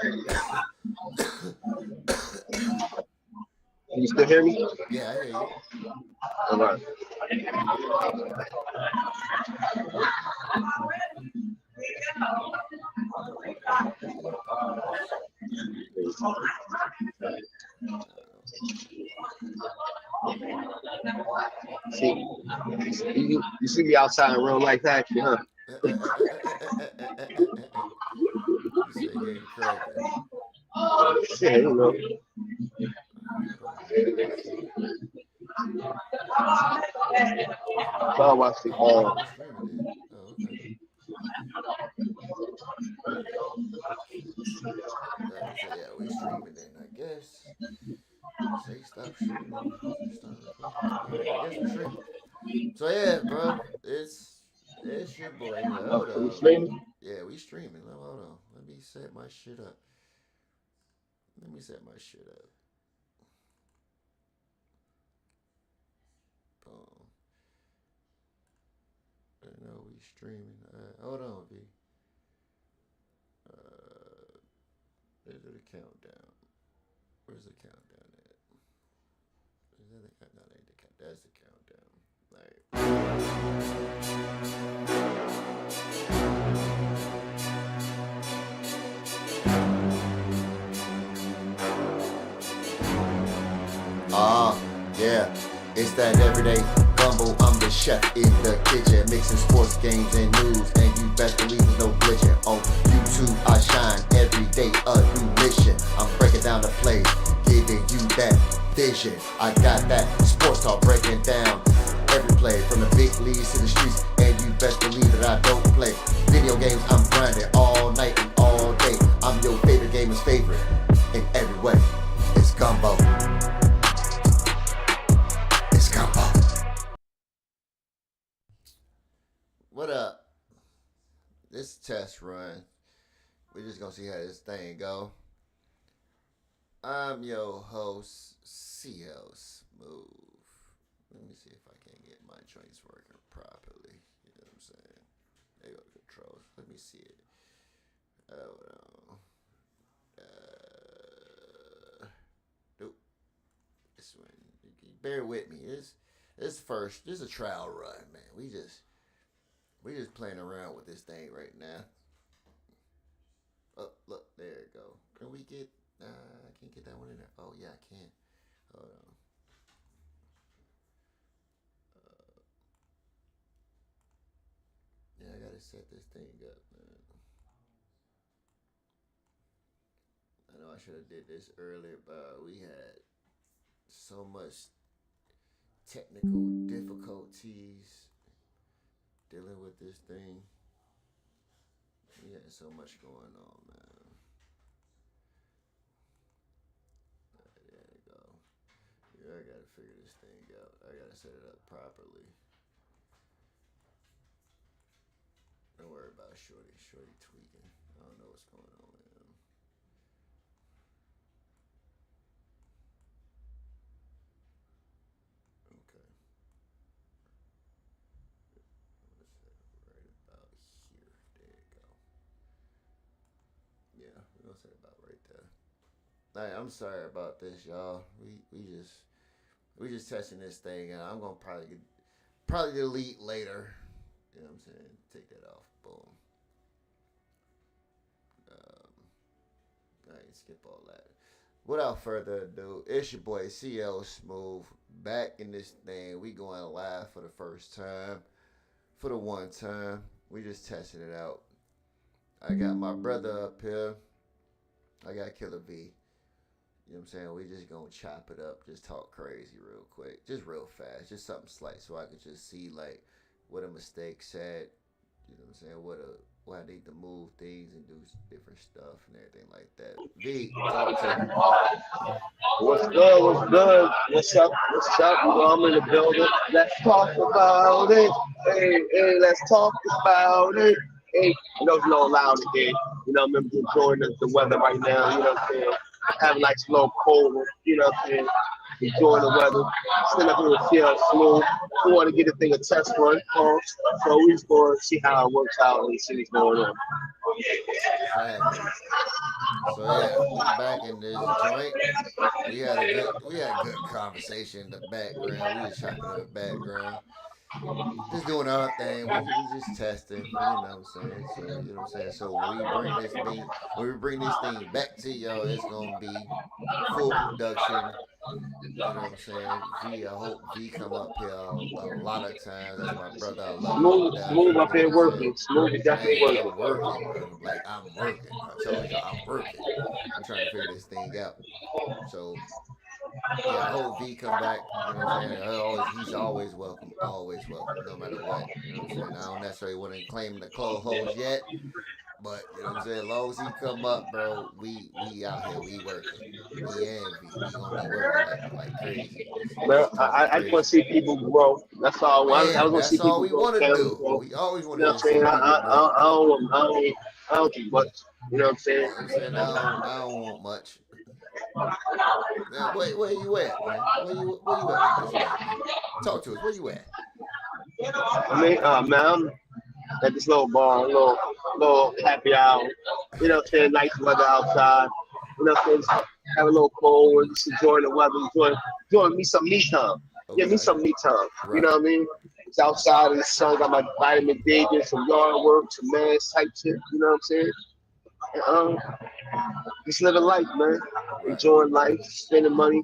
Can you still hear me? Yeah, I hear you. All right. See, you see me outside in real life action, huh? You say getting cracking. Yeah, you know. Hold So I watch the on. Oh, we streaming then. Oh, okay. So yeah, we streaming then. I guess. Say stop streaming. Just start recording. All right, I guess we streaming. So yeah, bro, it's your boy here. Hold Are we on. streaming? Yeah, we streaming. Hold on. Let me set my shit up. Let me set my shit up. Boom. I know we streaming. Hold on, B. Let's do the countdown. Where's the countdown at? Is that the countdown? No, that ain't the countdown. That's the countdown. Yeah, it's that everyday gumbo. I'm the chef in the kitchen, mixing sports games and news, and you best believe there's no glitching. On YouTube, I shine every day, a new mission. I'm breaking down the plays, giving you that vision. I got that sports talk breaking down every play, from the big leagues to the streets, and you best believe that I don't play video games. I'm grinding all night and all day. I'm your favorite gamer's favorite in every way. It's gumbo. What up? This test run. We're just gonna see how this thing go. I'm your host, CL Smooth. Let me see if I can get my joints working properly. You know what I'm saying? There go the controls. Let me see it. Oh no. Nope. This one. Bear with me. This first. This is a trial run, man. We just playing around with this thing right now. Oh, look, there it go. Can we get? I can't get that one in there. Oh yeah, I can. Hold on. Yeah, I gotta set this thing up, man. I know I should have did this earlier, but we had so much technical difficulties dealing with this thing. We had so much going on, man. There you go. Yeah, I gotta figure this thing out. I gotta set it up properly. Don't worry about Shorty. Shorty tweaking. I don't know what's going on with him. Okay. Let's set it right about here. There you go. Yeah, we're gonna set it about right there. Hey, I'm sorry about this, y'all. We just testing this thing, and I'm gonna probably delete later. You know what I'm saying? Take that off. Boom. All right, skip all that. Without further ado, it's your boy CL Smooth back in this thing. We going live for the first time, for the one time. We just testing it out. I got my brother up here. I got Killer V. You know what I'm saying? We just gonna chop it up, just talk crazy real quick, just real fast, just something slight, so I could just see like what a mistake said. You know what I'm saying? What I need to move things and do different stuff and everything like that. V, talk to me. What's good? What's good? What's up? What's up? I'm in the building. Let's talk about it. Hey, let's talk about it. Hey, you know it's a little loud again. You know, I'm enjoying the weather right now. You know what I'm saying? Having like a little cold. You know what I'm saying? Enjoying the weather. Still up here with CL Smooth. We want to get the thing a test run. So we just going to see how it works out and see what's going on. Exactly. So yeah, we back in this joint. We had a good conversation in the background. We was chopping in the background. Just doing our thing. We just testing, you know what I'm saying? So, you know what I'm saying? So when we bring this thing back to y'all, it's gonna be full production. You know what I'm saying? I hope V come up here a lot of times. That's my brother. I love him to death. Smooth up You know here what I'm saying? working. Smooth is definitely Man, working. I'm working, bro. Like I'm working. I told y'all I'm working. I'm trying to figure this thing out. So yeah, I hope V come back. You know what I'm saying? He's always welcome, no matter what. You know what I'm saying? I don't necessarily want to claim the close host yet, but you know what I'm saying. As long as he come up, bro, we out here, we working. Me and V, we gonna be working like crazy, Man, just talking I just want to crazy. see people grow. That's all. I Man, just want to see that's all people we grow, want to families do. grow. We always You want know to what I'm just see saying? people grow. I don't do much. You know what I'm saying? You know what I'm saying? I don't want much. Man, where you at, man? Where you at with this thing, man? Talk to us. Where you at? Man, I'm at this little bar, little happy hour. You know what I'm saying? Nice weather outside. You know what I'm saying? Have a little cold and just enjoying the weather, enjoying me some me time. Give me Okay. some me time. You know Right. what I mean? It's outside in the sun, got my vitamin D, doing some yard work, some mass type shit. You know what I'm saying? Um, just living life, man. Right. Enjoying life, spending money,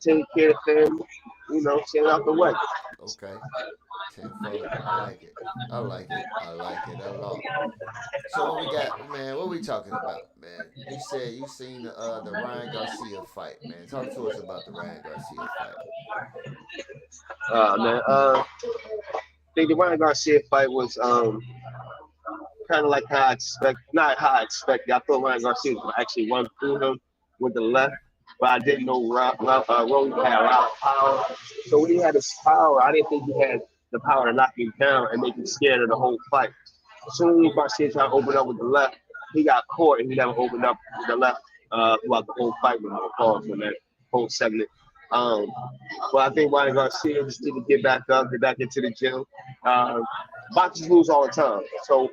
taking care of family. You know, staying out the way. Okay. Tenfold. I like it. I like it. I like it a lot. So what we got, man? What we talking about, man? You said you seen the Ryan Garcia fight, man. Talk to us about the Ryan Garcia fight. Man, I think the Ryan Garcia fight was kind of like how I expect, not how I expected. I thought Ryan Garcia was gonna actually run through him with the left, but I didn't know Rolly had a lot of power. So when he had his power, I didn't think he had the power to knock him down and make him scared of the whole fight. As soon as Garcia tried to open up with the left, he got caught and he never opened up with the left throughout the whole fight with no calls for that whole segment. Um, but I think Ryan Garcia just need to get back up, get back into the gym. Uh, Boxers lose all the time. So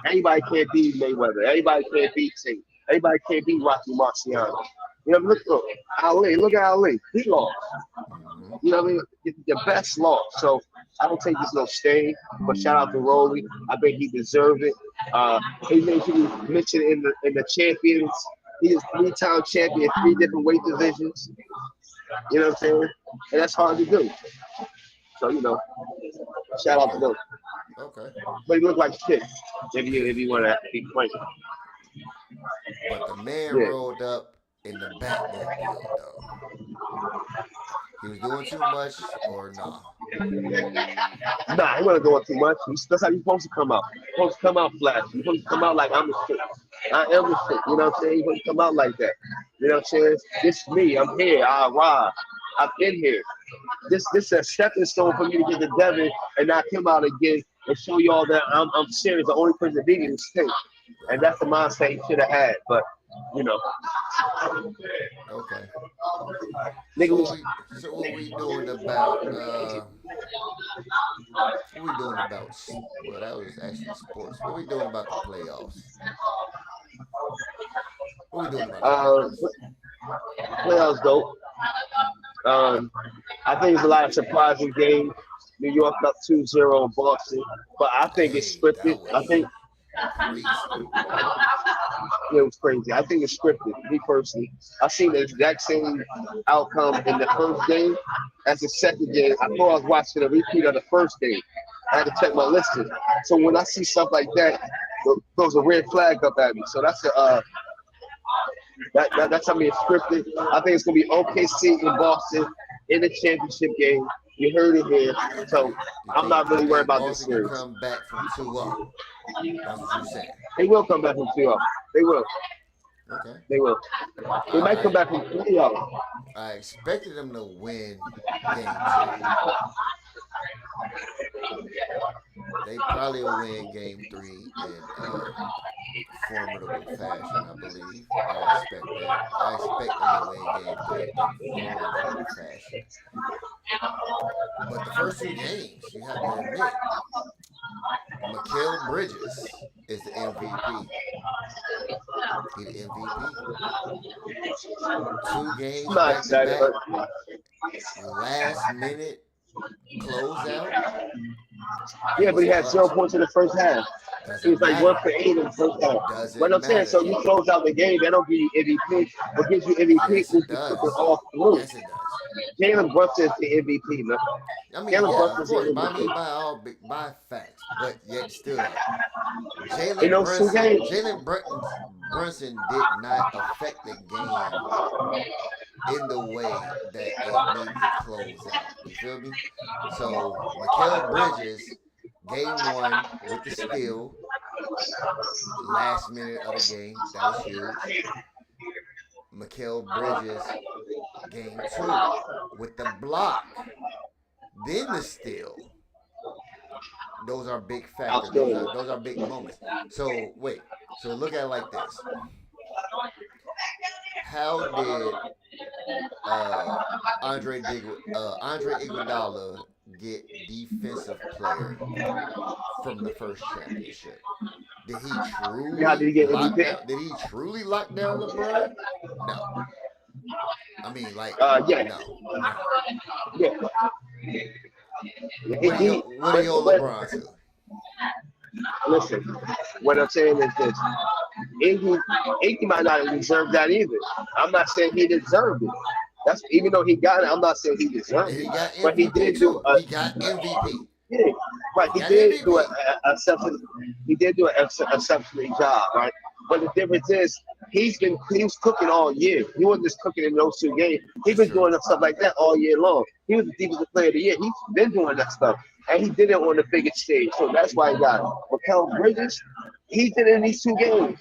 anybody can't beat Mayweather. Anybody can't beat Tate. Anybody can't beat Rocky Marciano. You know, look Ali. Look at Ali. He lost. Mm-hmm. You know what I mean? The best loss. So I don't take this no stain. But shout out to Rolly. I think he deserved it. He made you mention in the champions. He is three-time champion, three different weight divisions. You know what I'm saying? And that's hard to do. So shout out to Okay. them. Okay. But he looked like shit. If you want to be frank. But the man Yeah. rolled up in the Batmobile though. He was doing too much or nah? Nah, he wasn't doing too much. That's how you supposed to come out. You're supposed to come out flat. You're supposed to come out like I'm the shit. I am the shit. You know what I'm saying? You're supposed to come out like that. You know what I'm saying? This is me. I'm here. I arrived. I've been here. This is a stepping stone for me to get to Devin and knock him out again and show y'all that I'm serious. The only person beating is Sting. And Right. that's the mindset he should have had. But, you know, Okay. nigga So was what we doing about what we doing about well that was actually sports. What we doing about the playoffs? What we doing about the uh, playoffs? playoffs dope. Um, I think there's a lot of surprising games. New York up 2-0 in Boston, but I think it's Hey, scripted. that I was think crazy. it was crazy. I think it's scripted. Me personally, I seen the exact same outcome in the first game as the second game. I thought I was watching a repeat of the first game. I had to check my listing. So when I see stuff like that, throws a red flag up at me. So that's how me it's scripted. I think it's gonna be OKC in Boston in the championship game. You heard it here. So Okay. You I'm think not you really worried think about this Boston can series. come back from 2-0? That's what you saying. They will come back from 2-0. They will. Okay. They will. They might come I back from 3-0. I expected them to win game 2. They probably will win game 3 in formidable fashion, I believe. I expect that. I expect them to win game 3 in formidable fashion. But the first two games, you have to admit, Mikael Bridges. is the MVP. He the MVP. Two I'm games not back to excited, back, but last minute closeout. He yeah, but was he had clutch. 0 points in the first half. He Doesn't was like one matter. for eight in the first half. But Doesn't I'm saying, so matter. you close out the game, that don't give you MVP. What gives you MVP Yes, is it you cooking does. all through. Yes, it does. Jalen Brunson is the MVP, man. I mean, Jalen yeah, of Brunson is the course. By me, MVP. by all, by facts, but yet still though, In those two games, Brunson did not affect the game in the way that it needed to close out. You feel me? So Mikal Bridges, game one with the steal, last minute of the game, that was huge. Mikal Bridges, game two with the block, then the steal. Those are big factor. outstanding. Those are big moments. So wait. So look at it like this. How did uh, Andre Iguodala get defensive player from the first championship? Did he How did he truly get lock MVP? down? Did he truly lock down LeBron? No. I mean, like, Yeah, no, no. yeah. What do you owe But LeBron to? listen, what I'm saying is this: Iggy might not deserve that either. I'm not saying he deserved it. That's even though he got it, I'm not saying he deserved He it. got But he MVP did do too. a He got MVP. yeah, right. He He got did do MVP. a exceptional. He did do an exceptional job, right? But the difference is he was cooking all year. He wasn't just cooking in those two games. He That's been true. doing stuff like that all year long. He was the defensive player of the year. He's been doing that stuff, and he did it on the biggest stage. So that's why he got it. But Kel Bridges, he did it in these two games.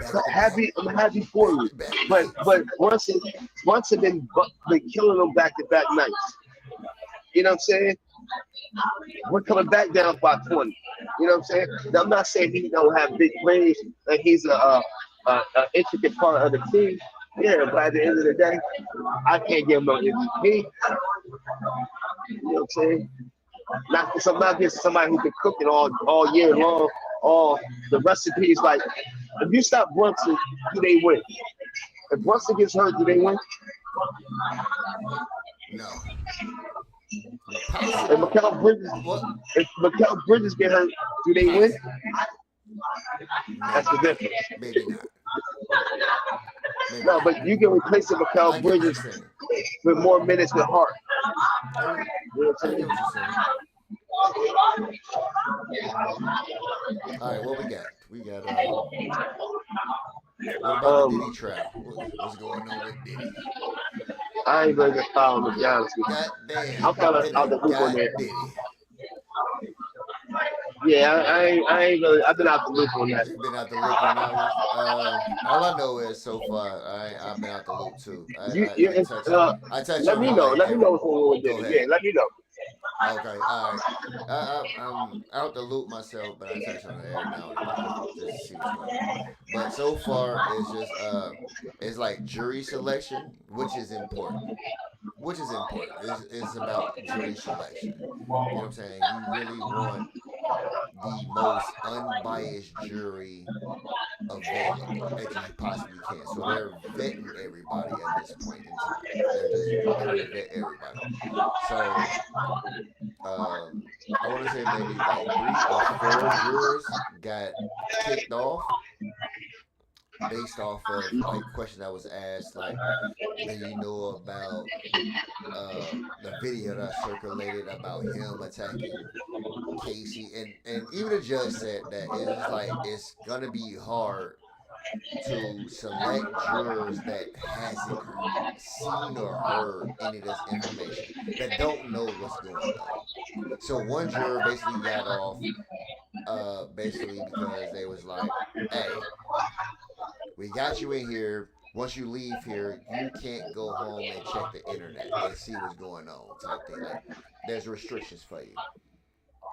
So Back to back. I'm happy for Back you. to back nights. But Brunson been killing them back to back nights. You know what I'm saying? We're coming back down by 20. You know what I'm saying? Now, I'm not saying he don't have big plays and he's a intricate part of the team. Yeah, but at the end of the day, I can't give him no MVP. You know what I'm saying? Not just somebody who been cooking all year long. All the recipes like if you stop Brunson, do they win? If Brunson gets hurt, do they win? No. If Possibly. Mikal Bridges, What? if Mikal Bridges get hurt, do they win? Possibly. That's Maybe the not. difference. Maybe not. Maybe No, not. but you can replace it with I Mikal get what you're Bridges saying. with more minutes with heart. I, You know what I I'm get saying? what you're saying. All right, what we got? We got what about the Diddy Um, trial? What's going on with Diddy? I ain't gonna get fouled to be honest with you. God I'm damn. kind of Did out it? the loop on God that. Diddy. Yeah, I ain't really. I've been out the loop on that. You've been out the loop on that one. All I know is so far I've been out the loop too. You, you, uh, I touch let on me it know. like Let me every. know what's going on with Go Diddy. ahead. Yeah, let me know. Okay, all right. I'm out the loop myself, but I touch on it every now and again just to see what's going on. But so far, it's like jury selection, which is important. Which is important. It's about jury selection. You know what I'm saying? You really want the most unbiased jury available that you possibly can. So they're vetting everybody at this point in time. They're gonna vet everybody. So um, I want to say maybe like 3 or 4 jurors got kicked off based off of like questions that was asked, like, do you know about the video that circulated about him attacking Casey? And even the judge said that it's like it's gonna be hard to select jurors that hasn't seen or heard any of this information, that don't know what's going on. So one juror basically got off basically because they was like, hey, we got you in here. Once you leave here, you can't go home and check the internet and see what's going on, type thing. Like, there's restrictions for you.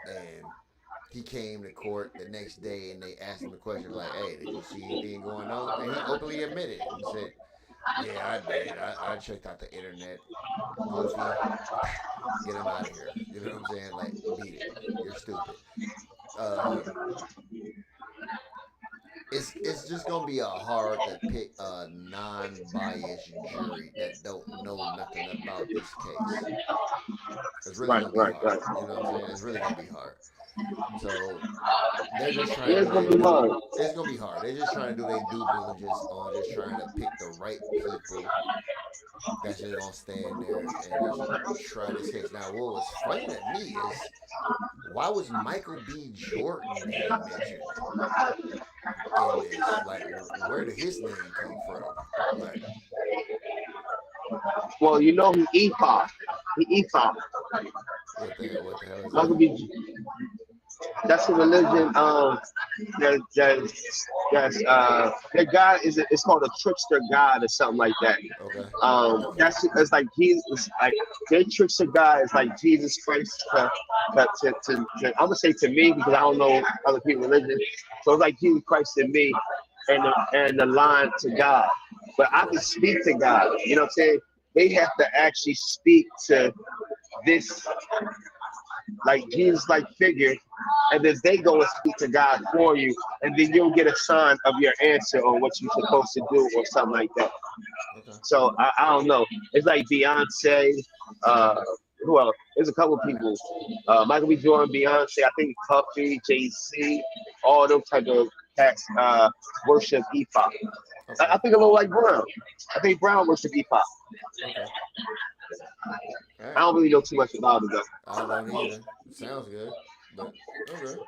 And he came to court the next day and they asked him the question, like, hey, did you see anything going on? And he openly admitted it. He said, Yeah, I did. I checked out the internet. Goofy, get him out of here. You know what I'm saying? Like, beat it. You're stupid. Uh, it's just gonna be a hard to pick a non-biased jury that don't know nothing about this case. It's really Right, gonna be right, hard. right. You know what I'm saying? It's really gonna be hard. So they're just trying Yeah, to it's do gonna their be due. hard. It's gonna be hard. They're just trying to do their due diligence on just trying to pick the right people that's just gonna stand there and just try this case. Now, what was funny to me is why was Michael B. Jordan name mentioned in this? Like, where did his name come from? Like, Well, you know, he epoch. He epoch. what the hell? What the hell is Michael that? B. That's a religion. That, that, that's their God is it's called a trickster God or something like that. Okay. That's it's like Jesus. It's like their trickster God is like Jesus Christ. I'm gonna say to me because I don't know other people's religion. So it's like Jesus Christ to me, and the line to God. But I Okay. can speak to God. You know what I'm saying? They have to actually speak to this like Jesus like figure, and then they go and speak to God for you, and then you'll get a sign of your answer on what you're supposed to do or something like that. Okay. So I don't know. It's like Beyonce, uh, who else? There's a couple of people. Michael B. Jordan, Beyonce, I think Puffy, Jay-Z, all those type of cats worship hip-hop. Okay. I think a little like Brown. I think Brown worship hip-hop. Okay. All I right. don't really know too much about it though. I don't either. Sounds good, but okay.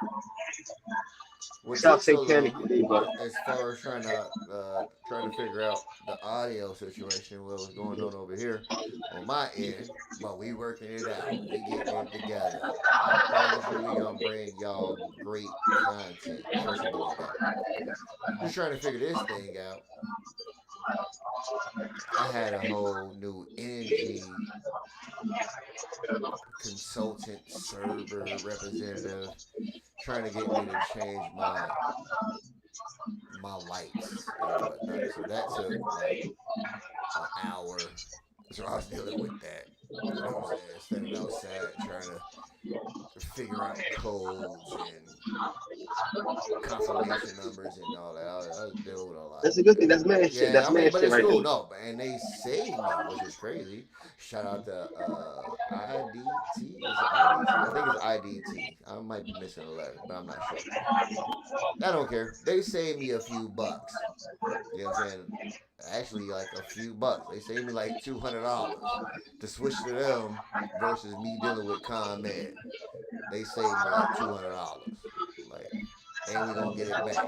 What took South so Satanic long, today, but as far as trying to figure out the audio situation, what was going on over here on my end, but we working it out. We getting it together. I promise you, we gonna bring y'all great content. Trust and believe that. Just trying to figure this thing out. I had a whole new energy consultant, server representative trying to get me to change my lights and whatnot. So that took like an hour. So I was dealing with that. You know what I'm saying? Standing outside trying to figure out codes and confirmation numbers and all that. I was dealing with a lot. that's a good thing. That's man shit. Yeah, That's I mean, man but shit it's right cool. there. No, and they saved me, which is crazy. Shout out to IDT. Is it IDT? I think it's IDT. I might be missing a letter, but I'm not sure. I don't care. They saved me a few bucks. You know what I'm saying? Actually, like a few bucks. They saved me like $200 to switch to them versus me dealing with ComEd. They saved me like $200. Like, and we gonna get it back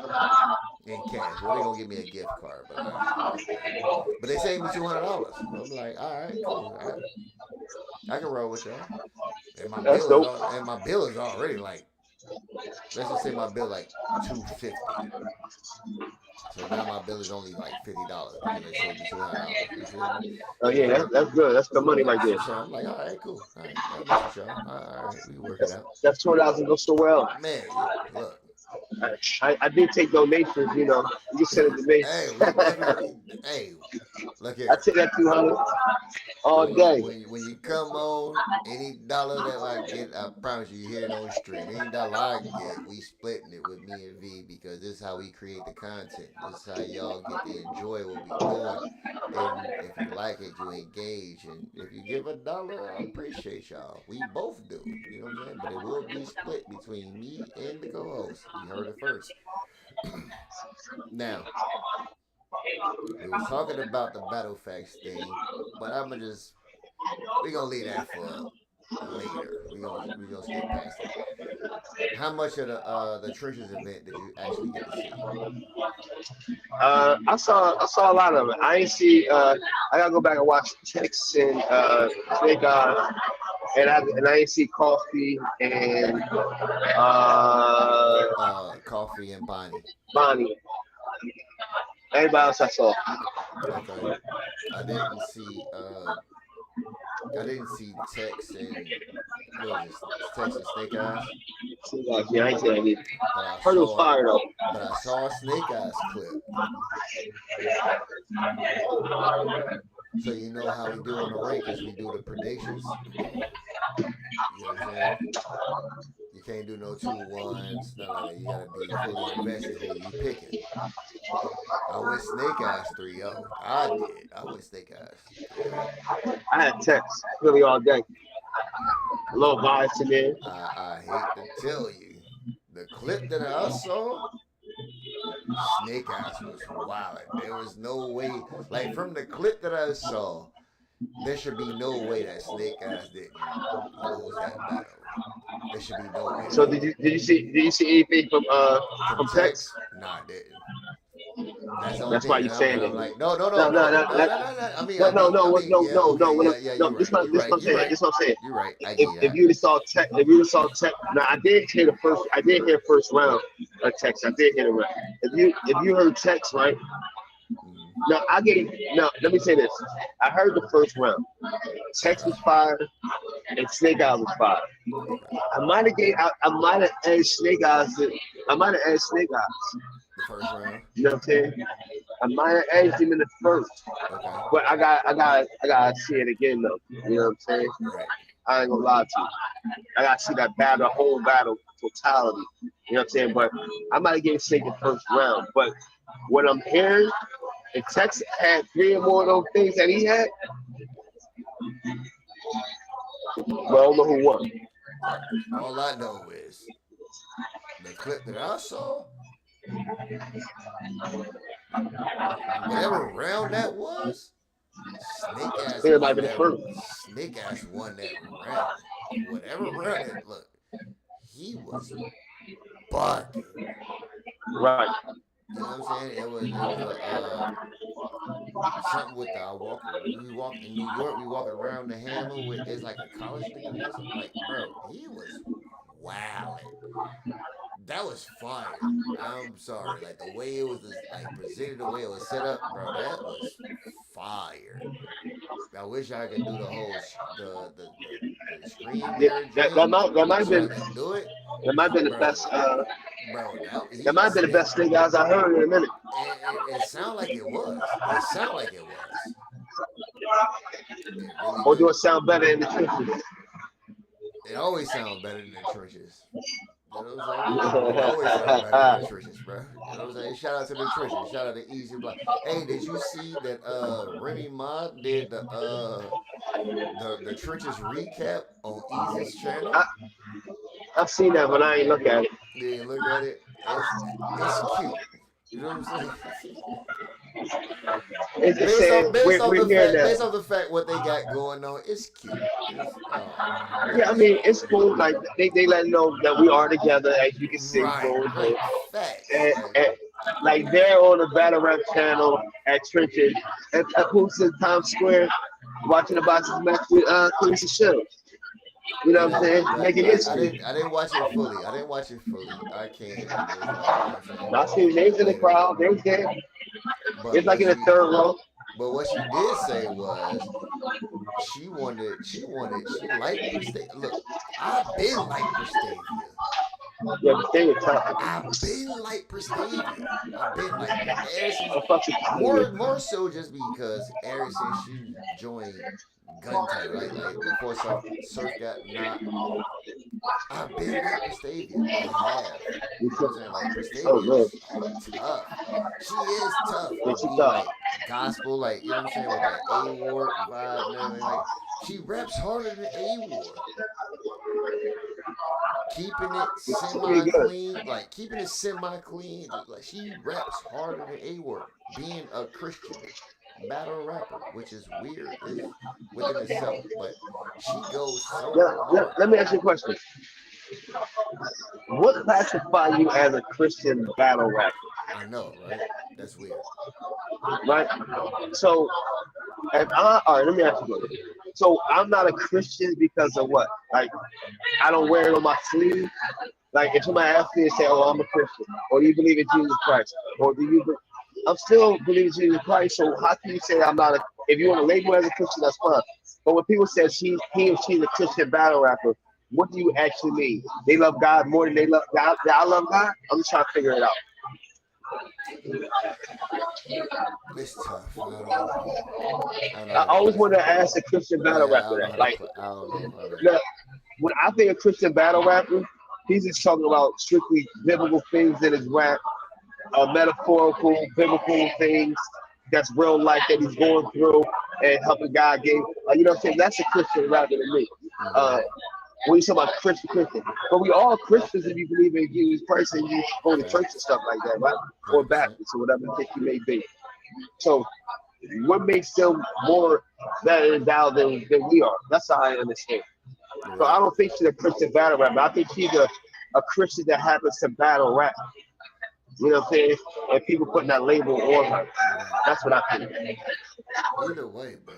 in cash. Well, they gonna give me a gift card, but I ain't worried about that. But they saved me $200. So I'm like, all right, cool. I can roll with y'all. That's dope. And my bill is already like, let's just say my bill like 250. So now my bill is only like $50 because they saved me $200. You feel me? Oh yeah, So that's good. That's the money right there. so I'm like, all right, cool. All right, I'll mess with y'all. All right, we can work it That's out. that's 2,000 goes so well. Man, look, I did take donations. You can send it to me. hey, we definitely, hey, look I here. take that 200 all day. When you come on, any dollar that I get, I promise you, you hear it on stream. Any dollar I get, we splitting it with me and V because this is how we create the content. This is how y'all get to enjoy what we doing. And if you like it, you engage. And if you give a dollar, I appreciate y'all. We both do. You know what I'm saying? But it will be split between me and the co-host. You heard it first. Now, we was talking about the battle facts thing, but I'm gonna just we gonna leave that for later. We gonna skip past that. How much of the trenches event did you actually get to see? I saw a lot of it. I ain't see. I gotta go back and watch Tex and Big and I ain't see Coffee and uh, Coffee and Bonnie. Bonnie. Everybody else I saw. Okay, I didn't see. I didn't see Tex and What is this? Texas Snake Eyes? Yeah, I ain't saying that either. But I Heard it was saw fire though. a Snake Eyes clip. So you know how we do on the rankings, we do the predictions. You know what I'm saying? You can't do no 2-1s, nothing like that. You gotta be fully invested who you picking. I went Snake Eyes 3-0. I did. I went Snake Eyes 3-0. I had text Philly all day. A little bias in there. I hate to tell you, the clip that I saw, Snake Eyes was wild. There was no way, like from the clip that I saw, there should be no way that Snake Eyes didn't lose that battle. There should be no way So that did you see anything from from text? text, nah, I didn't. That's the only That's why thing, you saying and I'm it. like, no, no, No, no, no, no, no, no, no, no, no, no. no, no, no, Yeah, no, okay, no, yeah, no. yeah, No, yeah, you're this right, what you're this right, what I'm saying. This what I'm saying. you're right. I If get if that. you saw tech, now I did hear first round of text. I did hear it. If you heard text right, Mm, no, I gave no. Let me say this. I heard the first round. Text okay, was fire and Snake Eyes was fire. okay. I might have edged Snake Eyes. I might have edged Snake Eyes. The first round, You know what I'm saying? I might have edged him in the first, okay, but I gotta see it again though. You know what I'm saying? right. I ain't gonna lie to you. I gotta see that battle, whole battle totality. You know what I'm saying? But I might have given Snake the first round. But what I'm hearing, if Texas had three or more of those things that he had, well, I don't know who won. Look, all I know is the clip that I saw, whatever round that was, Snake I Ass think it might have won been the that. first. Snake Ass won that round. Whatever round it look, he was bugging. Right. You know what I'm saying? It was a something with the I walk we walk in New York. We walking around the hammer with it's like a college degree or something. Like, bro, he was wilding. That was fire. I'm sorry, like the way it was like presented, the way it was set up, bro. That was fire. I wish I could do the whole the screen Yeah, mirror that, joint that might that might have so I been can do it. that might have But been the best that that might he have been the snake. best thing guys I heard in a minute. It sound like it was. It sound like it was. It really Or do do. it sound better in the trenches? It always sounds better than the trenches. You know what I'm saying? It always sounds better than the trenches, bro. You know what I'm saying? Shout out to the trenches. Shout out to Easy Block. Hey, did you see that Remy Ma did the trenches recap on Easy's channel? I, I've seen that, but I ain't look at it. Did you look at it? It's cute. You know what I'm saying? It's just saying we're hearing Based that. off the fact what they got going on, it's cute. It's Yeah, I that's mean it's cool. Like they let know that we are together, as you can see. right, Boom, boom. right. Facts. And like they're on the Battle Rap channel at Trenches at Hoops in Times Square, watching the boxing match with Quincy Shields. You know You what I'm know saying? what, bro? Making history. I didn't watch it fully. I didn't watch it fully. I came and just like, you know what I'm saying, I see names in the later. crowd. They was there. But It's like in the third row. she did say was she liked Prestavia. Look, I've been like Prestavia. Yeah, but they were tough. I've been like Prestavia. I've been like ever since I fuck with more so just because ever since she joined gun title, like before Surf got knocked. I've been like Prestavia. I have. You know what I'm saying? Like Oh man, Prestavia's tough. She is tough yeah, with she being tough. like gospel, like you know what I'm saying, with that A Ward vibe and everything. Like she reps harder than A Ward. Keeping it Yeah, she's pretty semi good. clean, like keeping it semi clean. Like she raps harder than A Ward. Being a Christian battle rapper, which is weird, is within itself, but she goes so Yeah, hard. let me ask you a question. What classify you as a Christian battle rapper? I know, right? That's weird. Right? So if all right, let me ask you this. So I'm not a Christian because of what? Like I don't wear it on my sleeve. Like if somebody asks me and say, "Oh, I'm a Christian," or "Do you believe in Jesus Christ?" or "Do you?" I'm still believing in Jesus Christ. So how can you say I'm not If you want to label as a Christian, that's fine. But when people say he or she's a Christian battle rapper, what do you actually mean? They love God more than they love God. I love God. I'm just trying to figure it out. It's tough. I don't know I how to always place want it. to ask a Christian battle Yeah, I rapper don't know that. how to Like, play. I don't know how to. look, when I think of Christian battle rapper, he's just talking about strictly biblical things in his rap, metaphorical, biblical things that's real life that he's going through and helping God gain. You know what I'm saying? That's a Christian rapper to me. Mm-hmm. Uh, when you talk about Christian, but we all Christians if you believe in Jesus Christ and you go to church and Facts. stuff like that, right? Or 100%. Baptist or whatever the case you may be. So what makes them more better endowed than we are? That's how I understand. So I Right. don't think she's a Christian battle rapper. I think she's a Christian that happens to battle rap. You know what I'm saying? And people putting that label on her. Right. That's what I think. Either way, bro.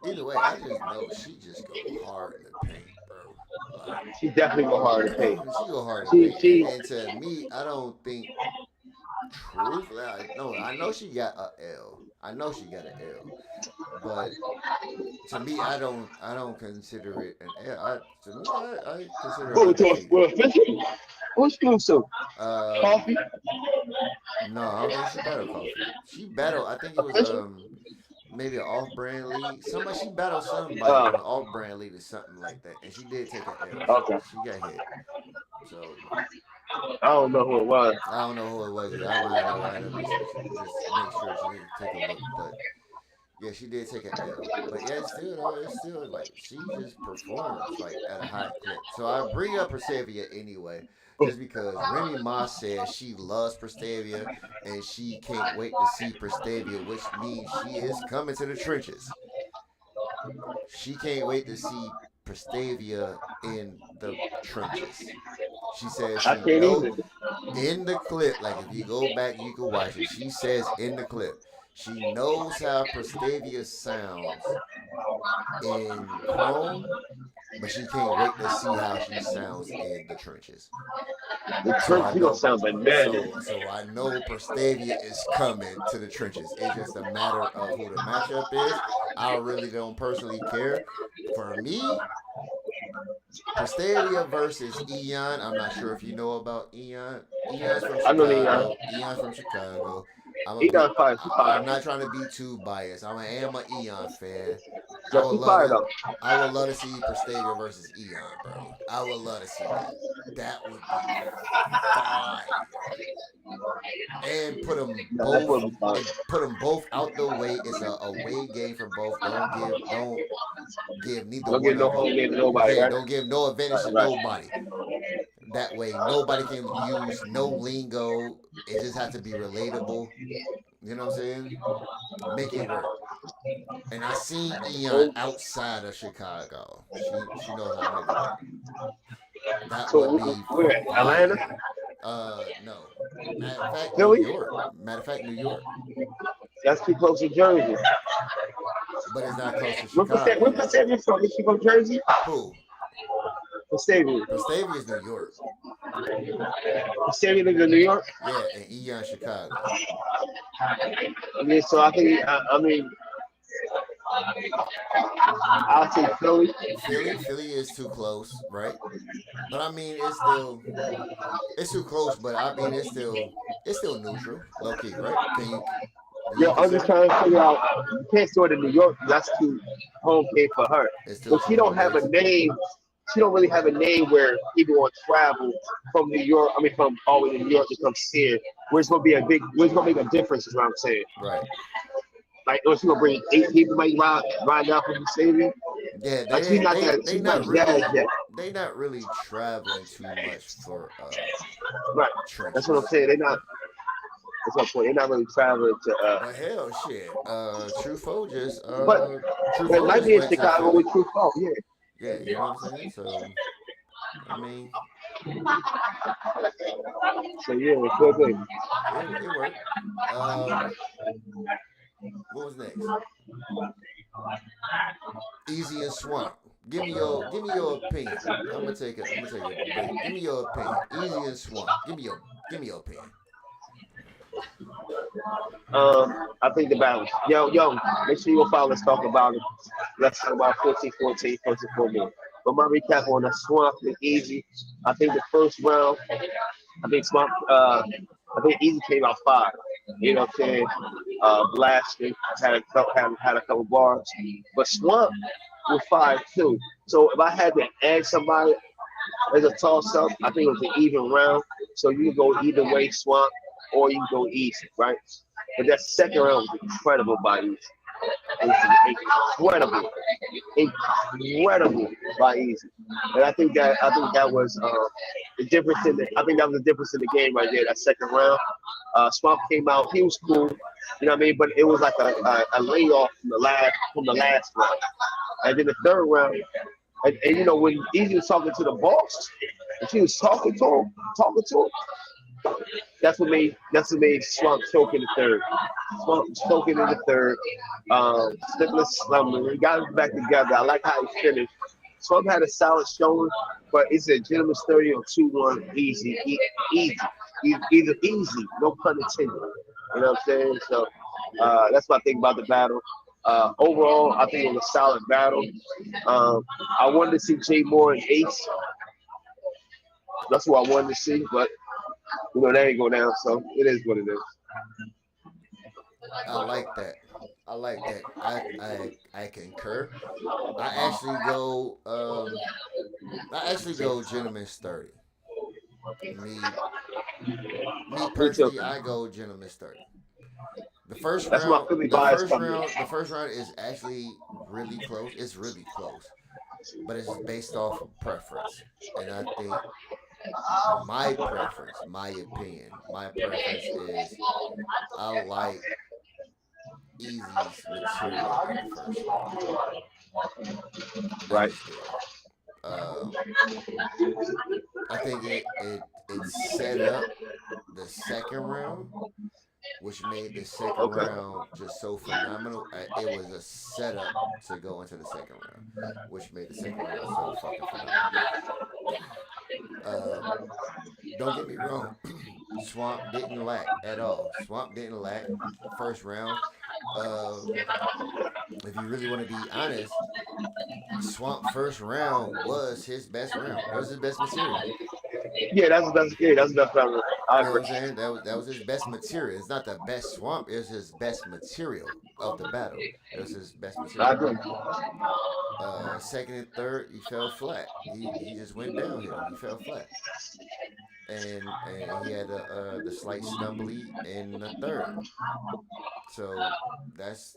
Either way, I just know she just go hard in the paint, bro. Like She definitely go hard to pay. she go hard in the She paint, and, she and to me, I don't think truthfully. No, I know she got a L. I know she got an L, but to me, I don't consider it an L. To me, I consider her go to undefeated. a official. What's good so? Um, Coffee? no, I don't think she battled Coffee. She battled. I think it was Official? maybe an off-brand league. Somebody she battled somebody Uh, on an off-brand league or something like that, and she did take an L. okay. She got hit. So I don't know who it was. I don't know who it was yet. I had to research it. Just make sure to take a look. But yeah, she did take an L. But yeah, it's still though, it's still like she just performs like at a high clip. So I bring up Perstavia anyway, just because Remy Ma says she loves Perstavia and she can't wait to see Perstavia, which means she is coming to the trenches. She can't wait to see Prestavia in the trenches. She says I she can't know either. in the clip, like if you go back, you can watch it. She says in the clip, she knows how Prestavia sounds in Chrome, but she can't wait to see how she sounds in the trenches. The So church, I you gonna know, sound bananas. so I know Prestavia is coming to the trenches. It's just a matter of who the matchup is. I really don't personally care. For me, Prestavia versus Eon. I'm not sure if you know about Eon. Eon's from I know the Chicago. Eon's from Chicago. I'm a he be. done fire. She I'm fired. not trying to be too biased. I am an Eon fan. I No, would she love fired to. though. I would love to see Prestavia versus Eon, bro. I would love to see that. That would be fire. And No, that's what we fired. put them both out the way. It's a away game for both. Don't give neither Don't one get no of them. home game to nobody, Yeah, right? don't give no advantage to Right. nobody. That way, nobody can use no lingo. It just has to be relatable. You know what I'm saying? Make it work. And I seen Eon So, outside of Chicago. She knows how to make it work. That would so be we're at Atlanta, fire. No. Matter of fact, New Philly. York. Matter of fact, New York. That's too close to Jersey. But it's not close to Where Chicago. Pacific from? Is she from Jersey? Who? Pacific. Vestavia is New York. Pacific is in New York. Yeah, and Eon Chicago. I mean, so I think I mean I'll say Philly. Philly is too close, right? But I mean, it's too close. But I mean, it's still neutral, low key, right? Do Yeah, you I'm just consider trying to figure out. You can't store it in New York. That's too home game for her. it's still But too she don't home have a base? name. She don't really have a name where people want to travel from New York. I mean, from all the way to New York to come see it. Where it's gonna be a big. Where it's gonna make a difference is what I'm saying. Right. Like, oh, she gonna bring 8 people might ride down from the stadium. Yeah, Like, she's not they that. they She's not not jazz really yet. they not really traveling too much for Right. That's what I'm trenches. saying. They're not. That's my point. They're not really traveling to. But hell, shit. But True it might just be in went to Chicago Philly. with True Fault. Yeah. Yeah, you know what I'm saying. So I mean, So yeah, it's good thing. it worked. Um, what was next? Easy and Swamp. Give me your opinion. I'm gonna take a break. Give me your opinion. Easy and Swamp. Give me your opinion. I think the balance. Yo, make sure you go follow. Let's talk about it. Let's talk about 14-14, 14-14. But my recap on the swamp and easy. I think the first round, I think swamp. I think easy came out five. You know what I'm saying? Blasting had a couple bars, but swamp was five too. So if I had to add somebody as a toss up, I think it was an even round. So you can go either way, swamp, or you can go easy, right? But that second round was incredible by Easy. It was incredible by Easy. And I think that was the difference in the I think that was the difference in the game right there. That second round, Swamp came out. He was cool, you know what I mean. But it was like a layoff from the last round. And then the third round, and you know when Easy was talking to the boss, and she was talking to him, that's what made Swamp choke in the third. Swamp choking in the third. Stickless slumber. He got it back together. I like how he finished. Swamp had a solid showing, but it's a gentleman's 30 or 2-1 easy. Easy. Either easy, no pun intended. You know what I'm saying? So that's what I think about the battle. Overall, I think it was a solid battle. Um, I wanted to see Jay Moore and Ace. That's what I wanted to see, but that ain't go down, so it is what it is. I like that. I like that. I concur. I actually go. Gentleman's 30. Me me Me too. personally, I go gentleman's 30. The first That's my round, Philly bias coming in. the first round is actually really close. It's really close, but it's based off of preference, and I think my opinion is I like Easy's material in the first round. I Right. just do. Um, I think it set up the second round, which made the second Okay. round just so phenomenal. It was a setup to go into the second round, which made the second round so fucking phenomenal. Uh, don't get me wrong, Swamp didn't lack at all. Swamp didn't lack. First round, uh, if you really want to be honest, Swamp first round was his best round. That was his best material. That's better. I You know what agree. I'm saying? That was his best material. It's not the best Swamp. It was his best material of the battle. It was his best I material. agree. Second and third, he fell flat. He just went downhill. He fell flat, and he had the slight stumbly in the third. So that's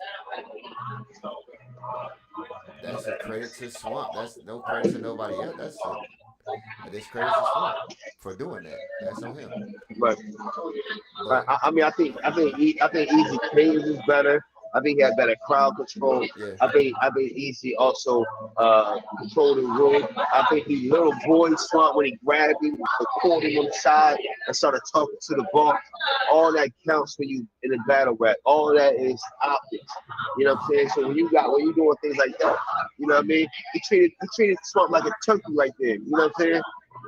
that's a credit to Swamp. That's no credit to nobody else. A discredit to Swamp for doing that. That's on him. But But I mean, I think Easy Cadence is better. I think he had better crowd control. yeah, I think Easy also controlled the room. I think he little boy Swamp when he grabbed him, caught him on the side, and started talking to the bar. All that counts when you in a battle rap. All that is optics. You know what I'm saying? So when you doing things like that, you know what I mean? He treated Swamp like a turkey right there. You know what I'm saying?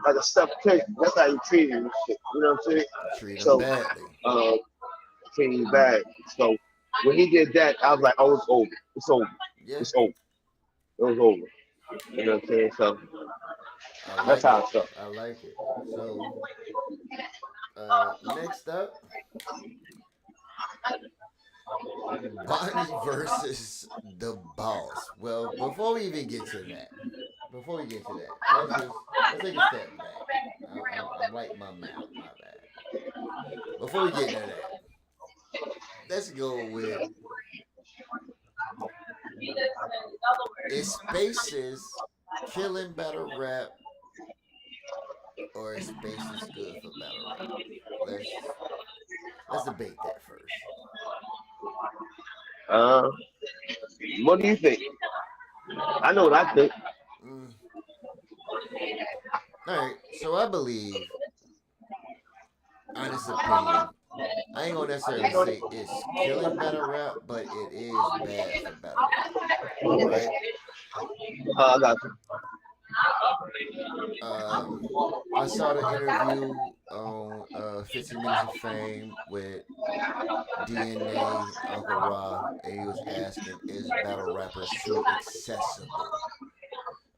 Like a stuffed turkey. That's how he treated him. And shit. You know what I'm saying? treat him So, badly. um, treating him bad. So when he did that, I was like, oh, it's over. It's over. Yeah, It's over. It was over. You know what I'm saying? So I that's like how it. I felt. I like it. So next up, Bonnie versus the Boss. Well, before we even get to that, let's take a step back. I'm like my mouth, my bad. Before we get into that, let's go with is Spaces killing battle rap or is Spaces good for battle rap? Let's let's debate that first. Uh, what do you think? I know what I think. Mm. All right, so I believe, honest opinion, I ain't gonna necessarily say it's killing battle rap, but it is bad for battle rap, right? I got you. Um, I saw the interview on 15 Minutes of Fame with DNA Uncle Ra, and he was asking, "Is battle rappers too accessible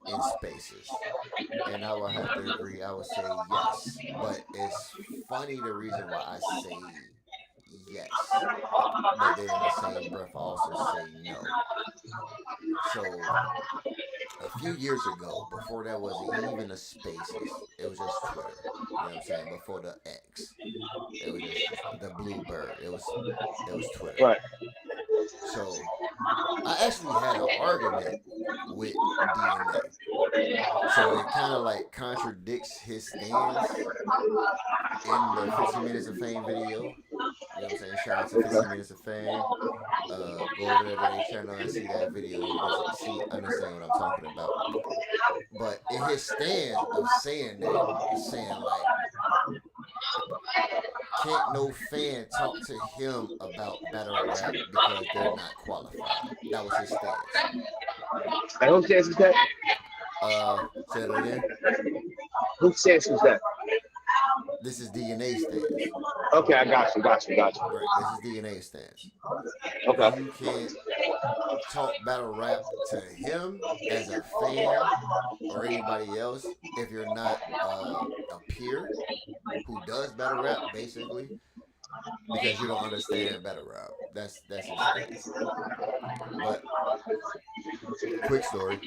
in spaces?" And I would have to agree. I would say yes, but it's funny the reason why I say yes, but then in the same breath, I also say no. So a few years ago, before that wasn't even a Spaces, it was just Twitter. You know what I'm saying? Before the X, it was just the Bluebird. It was Twitter. Right. So I actually had an argument with DNA. So it kind of like contradicts his stance in the 15 Minutes of Fame video. You know what I'm saying? Shout out to 15 Minutes of Fame. Go over there to their channel and see that video. You can see, understand what I'm talking about. But in his stance of saying that, he's saying like, can't no fan talk to him about battle rap because they're not qualified. That was his stance. And who says that? Say that again. Who says that? This is DNA stance. Okay, I got you. Right. This is DNA stance. Okay. You can't talk battle rap to him as a fan or anybody else if you're not a peer who does battle rap, basically, because you don't understand battle rap. That's his stance. But quick story,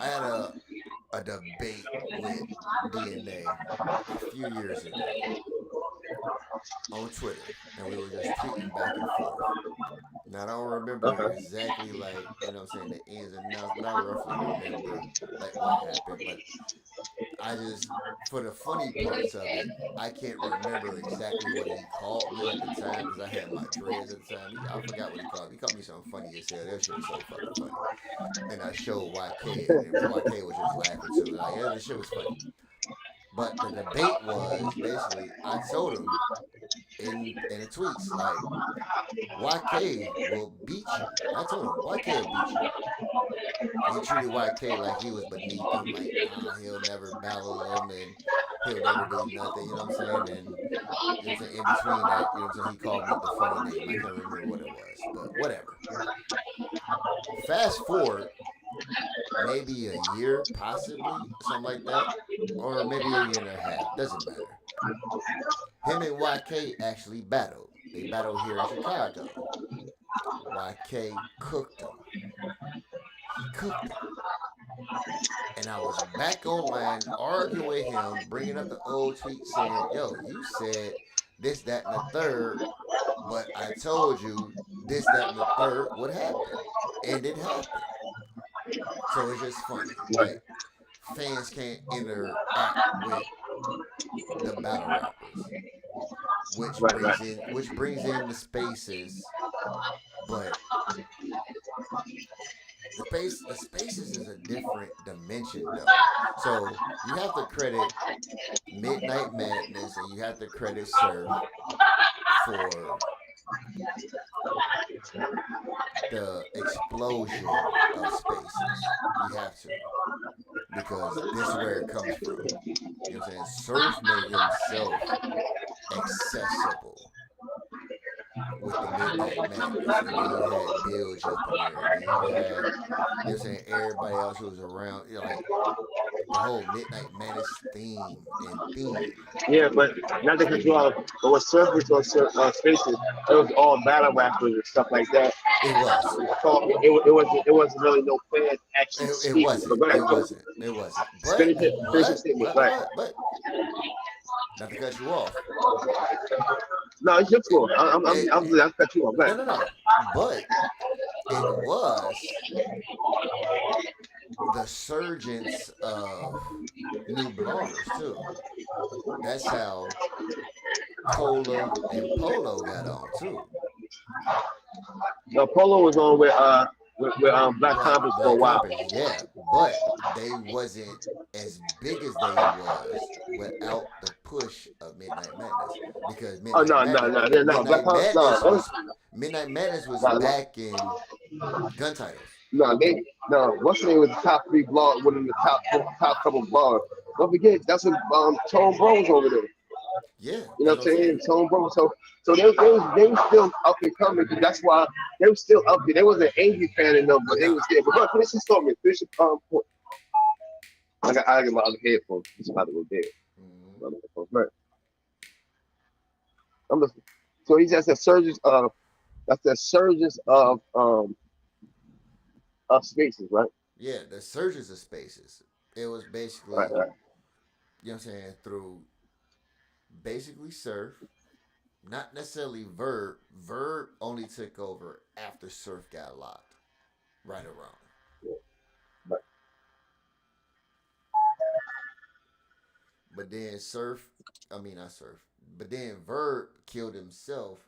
I had a debate with DNA a few years ago on Twitter, and we were just tweeting back and forth. Now I don't remember Uh-huh. exactly like you know what I'm saying the ins and outs, but I roughly remember like what happened. But I just for the funny parts of it, I can't remember exactly what he called me at the time because I had my dreads at the time. I forgot what he called me. He called me something funny as hell. That shit was so fucking funny. And I showed YK, and YK was just laughing too. Like, yeah, this shit was funny. But the debate was basically I told him in the tweets like YK will beat you. I told him YK will beat you. He treated YK like he was beneath him, like nah, he'll never battle him and he'll never do nothing. You know what I'm saying? And you know what I'm saying. In between that, you know what I'm saying. He called me the funny name. I can't remember what it was, but whatever. Fast forward maybe a year, possibly something like that, or maybe a year and a half. Doesn't matter. Him and YK actually battled. They battled here in Chicago. YK cooked him. He cooked him. And I was back online arguing with him, bringing up the old tweet saying, yo, you said this, that, and the third, but I told you this, that, and the third would happen. And it happened. So it's just funny. Like, fans can't interact with the battle rappers, which Right, brings right. in which brings in the spaces, but the spaces is a different dimension though. So you have to credit Midnight Madness and you have to credit Surf for the explosion of spaces. You have to because this is where it comes from. You know what I'm saying? Surf made himself accessible with the Midnight Madness, and then you had Bill jumping there, and then you had you know what I'm saying everybody else who was around, you know, like the whole Midnight Madness theme. Yeah, but not to cut you off, but what surface on spaces, it was all battle rappers and stuff like that. It was. So it wasn't really no fans actually It speaking. But wasn't. go ahead, It wasn't. It wasn't. finish it, finish your statement. Right. But not to cut you off. No, it's your fault. It, I'm cut you off. Go no, ahead. no, no. But it was the surgence of new bloggers too. That's how Cola and Polo got on too. No, Polo was on with Black Compass for a Black while. Compass, yeah, but they wasn't as big as they was without the push of Midnight Madness because Oh no, Black Compass, Midnight Madness was no. back in gun titles. No, what's the name was the top three blog, one of the top couple blogs. Don't forget, that's what Tone Bros over there. Yeah, You know that's what what I'm I'm saying. saying? Tone Bros. So they was still up and coming. That's why they was still up there. They wasn't angry fan of them, but they Yeah. was there. But go finish the story. Finish the point. I got my other headphones. It's about to go dead. Hmm. My other headphones. Right. I'm listening. So he just said surges of that's the surges of spaces, right? Yeah, the surges of spaces. It was basically, Right, right. you know what I'm saying, through basically surf, not necessarily verb. Verb only took over after surf got locked, right or wrong. Yeah, right. But then surf, I mean not surf, but then verb killed himself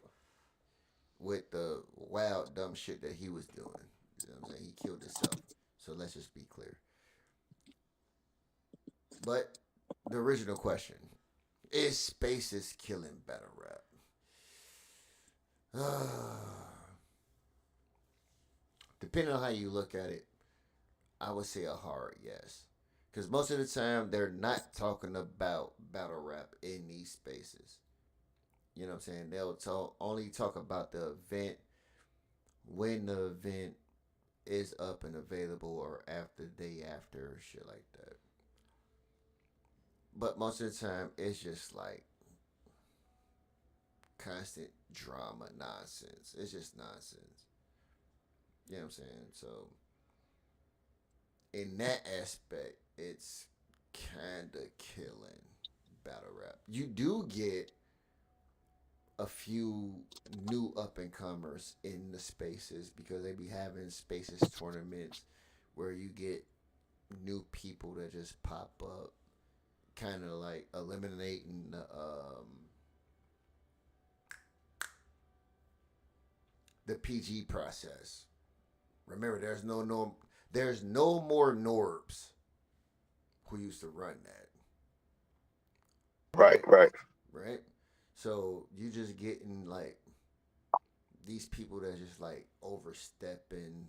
with the wild dumb shit that he was doing. You know what I'm saying? He killed himself. So let's just be clear. But the original question is Spaces killing battle rap? Depending on how you look at it, I would say a hard yes. Because most of the time, they're not talking about battle rap in these spaces. You know what I'm saying? They'll only talk about the event when the event is up and available or after day after or shit like that. But most of the time, it's just like constant drama nonsense. It's just nonsense. You know what I'm saying? So, in that aspect, it's kind of killing battle rap. You do get a few new up and comers in the spaces because they be having spaces tournaments where you get new people that just pop up, kind of like eliminating the PG process. Remember, there's no more Norbs who used to run that, Right, right? right. Right. So you just getting like these people that just like overstepping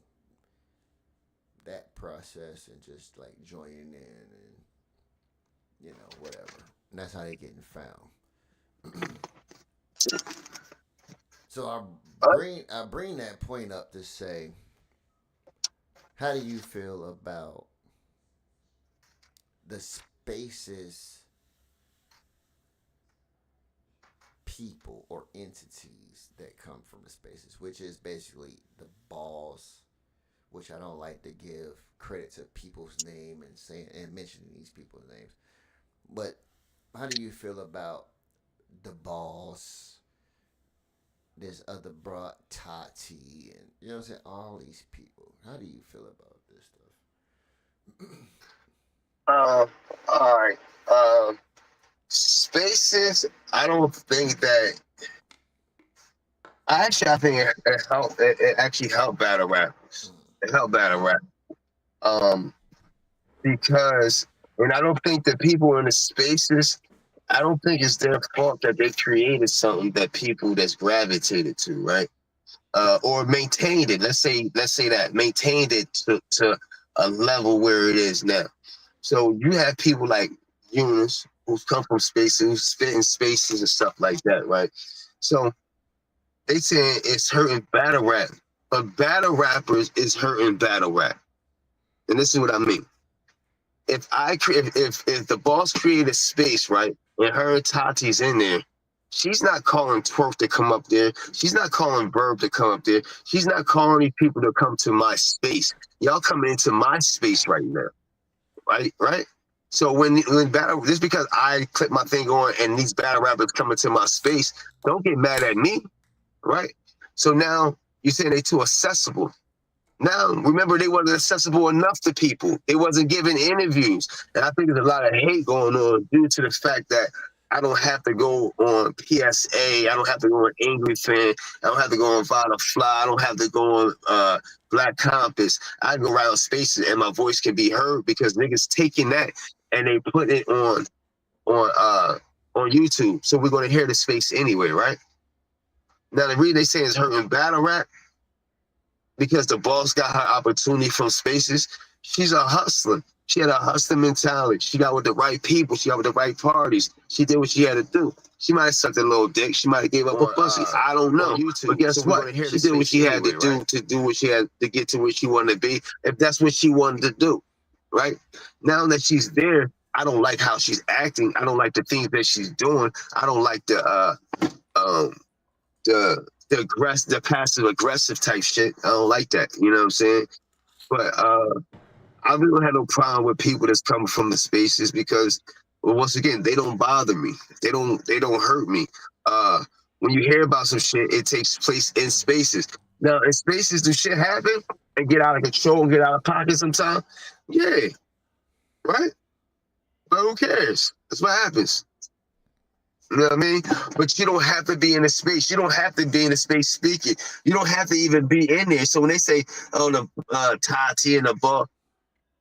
that process and just like joining in and whatever. And that's how they getting found. So I bring that point up to say, how do you feel about the spaces people or entities that come from the spaces, which is basically the balls, which I don't like to give credit to people's name and saying and mentioning these people's names. But how do you feel about the balls? This other brought Tati and you know what I'm saying, all these people. How do you feel about this stuff? Uh, all right. Spaces. I don't think that. I think it helped. It actually helped battle rap. It helped battle rap. Um, because and I don't think that people in the spaces. I don't think it's their fault that they created something that people that's gravitated to, right? Or maintained it. Let's say that maintained it to a level where it is now. So you have people like Eunice who's come from spaces, who spit in spaces and stuff like that, right? So they saying it's hurting battle rap, but battle rappers is hurting battle rap, and this is what I mean. If the boss created space, right, and her and Tati's in there, she's not calling Twerk to come up there. She's not calling Verb to come up there. She's not calling these people to come to my space. Y'all coming into my space right now, right? Right. So when battle, just because I click my thing on and these battle rappers coming to my space, don't get mad at me, right? So now you're saying they too accessible. Now, remember, they wasn't accessible enough to people. They wasn't giving interviews. And I think there's a lot of hate going on due to the fact that I don't have to go on PSA. I don't have to go on Angry Fan. I don't have to go on Vada Fly. I don't have to go on Black Compass. I can go right on spaces and my voice can be heard because niggas taking that and they put it on uh, on YouTube. So we're going to hear the space anyway, right? Now, the reason they say it's hurting battle rap, because the boss got her opportunity from Spaces. She's a hustler. She had a hustling mentality. She got with the right people. She got with the right parties. She did what she had to do. She might have sucked a little dick. She might have gave up a pussy. I don't know. But guess what? She did what she had to do to do what she had to get to where she wanted to be. If that's what she wanted to do, right? Now that she's there, I don't like how she's acting. I don't like the things that she's doing. I don't like um the passive aggressive type shit. I don't like that. You know what I'm saying? But I really don't have no problem with people that's coming from the Spaces because, well, once again, they don't bother me. They don't hurt me. When you hear about some shit, it takes place in Spaces. Now, in Spaces, do shit happen and get out of control and get out of pocket sometimes? Yeah, right? But who cares? That's what happens. You know what I mean? But you don't have to be in a space. You don't have to be in a space speaking. You don't have to even be in there. So when they say, oh, the Tati and the ball,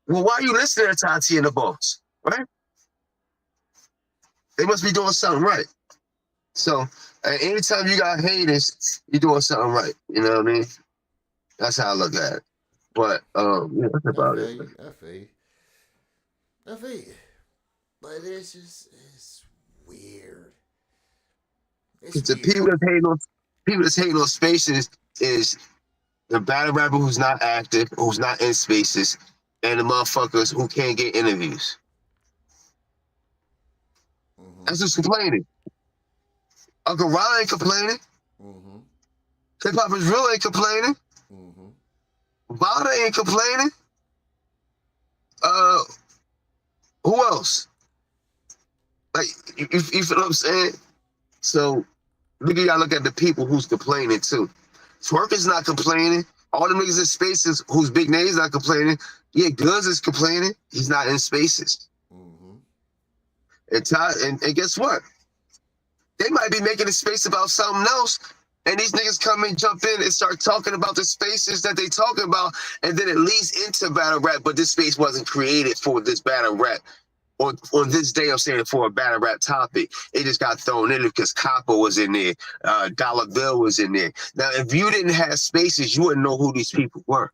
well, why are you listening to Tati and the boss? Right? They must be doing something right. So anytime you got haters, you're doing something right. You know what I mean? That's how I look at it. But yeah, that's about it. I feel you. But it's just weird. The people that's hating on Spaces is the battle rapper who's not active, who's not in Spaces, and the motherfuckers who can't get interviews. Mm-hmm. That's just complaining. Uncle Ryan ain't complaining. Mm-hmm. Hip Hop is Real ain't complaining. Mm-hmm. Vada ain't complaining. Who else? Like, you feel what I'm saying? So, you gotta look at the people who's complaining too. Twerk is not complaining. All the niggas in Spaces whose big names not complaining. Yeah, Guns is complaining. He's not in Spaces. Mm-hmm. And guess what? They might be making a space about something else, and these niggas come and jump in and start talking about the Spaces that they talking about, and then it leads into battle rap, but this space wasn't created for this battle rap. On this day, I'm saying for a battle rap topic, it just got thrown in because Copper was in there, Dollar Bill was in there. Now, if you didn't have Spaces, you wouldn't know who these people were.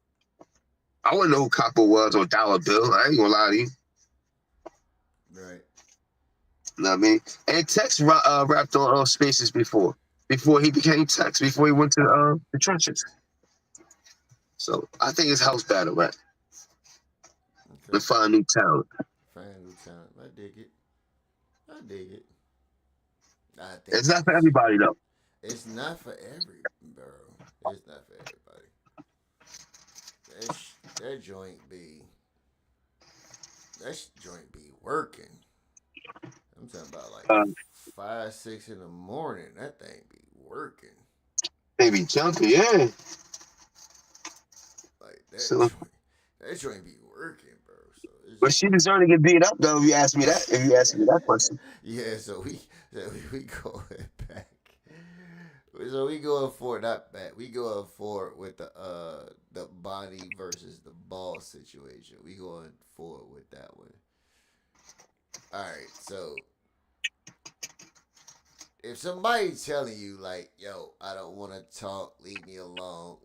I wouldn't know who Copper was or Dollar Bill. I ain't gonna lie to you. Right. You know what I mean? And Tex rapped on Spaces before he became Tex, before he went to the trenches. So I think it's house battle rap. Okay. To find new talent. I dig it. I think it's not for everybody though. It's not for everybody, bro. It's not for everybody. That joint be working. I'm talking about like 5, 6 in the morning. That thing be working. They be jumping, yeah. Like that joint be working. But she deserved to get beat up, though. If you ask me that question. Yeah, so we going back. So we going for not back. We going for with the Bonnie versus the Ball situation. We going forward with that one. All right, so if somebody's telling you like, "Yo, I don't want to talk. Leave me alone.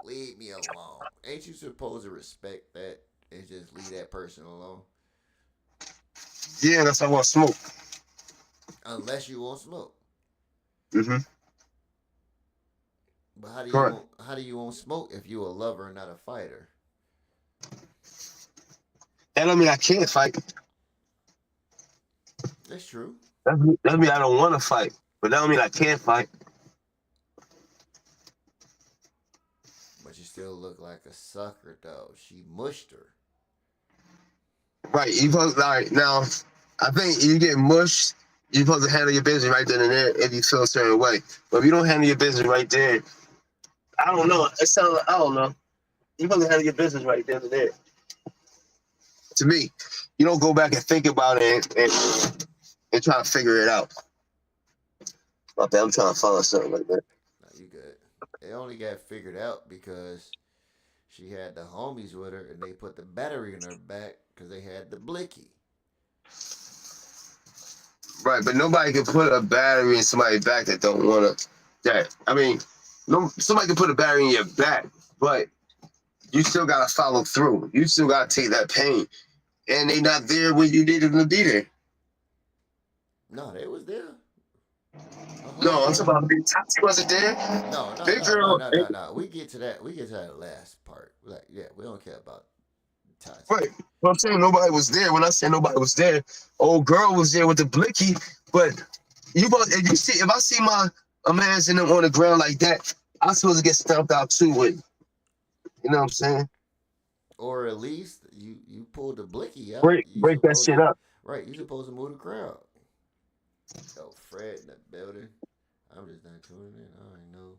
Ain't you supposed to respect that and just leave that person alone? Yeah, that's how I want to smoke. Unless you want smoke. Mm-hmm. But how do you want smoke if you a lover and not a fighter? That don't mean I can't fight. That's true. That mean I don't want to fight, but that don't mean I can't fight. But you still look like a sucker, though. She mushed her. Right, now, I think you get mushed, you're supposed to handle your business right then and there if you feel a certain way. But if you don't handle your business right there, I don't know. I don't know. You're supposed to handle your business right then and there. To me, you don't go back and think about it and try to figure it out. I'm trying to follow something like that. No, you good. It only got figured out because she had the homies with her and they put the battery in her back because they had the blicky. Right, but nobody can put a battery in somebody's back that don't want to. Somebody can put a battery in your back, but You still gotta follow through. You still gotta take that pain. And they not there when you needed them to be there. No, they was there. A No, I'm talking homegirl. about Big Tati wasn't there. No, no, Big no, no, girl, no, no, no. We get to that. We get to that last part. Like, yeah, we don't care about Tati. right. But I'm saying nobody was there. When I say nobody was there, old girl was there with the blicky. But if you see if I see my a man's in them on the ground like that, I'm supposed to get stumped out too with. You know what I'm saying? Or at least you pulled the blicky out. You Break that supposed shit to up. right. You supposed to move the crowd. Yo, Fred in the building. I'm just not tuning in. I don't know.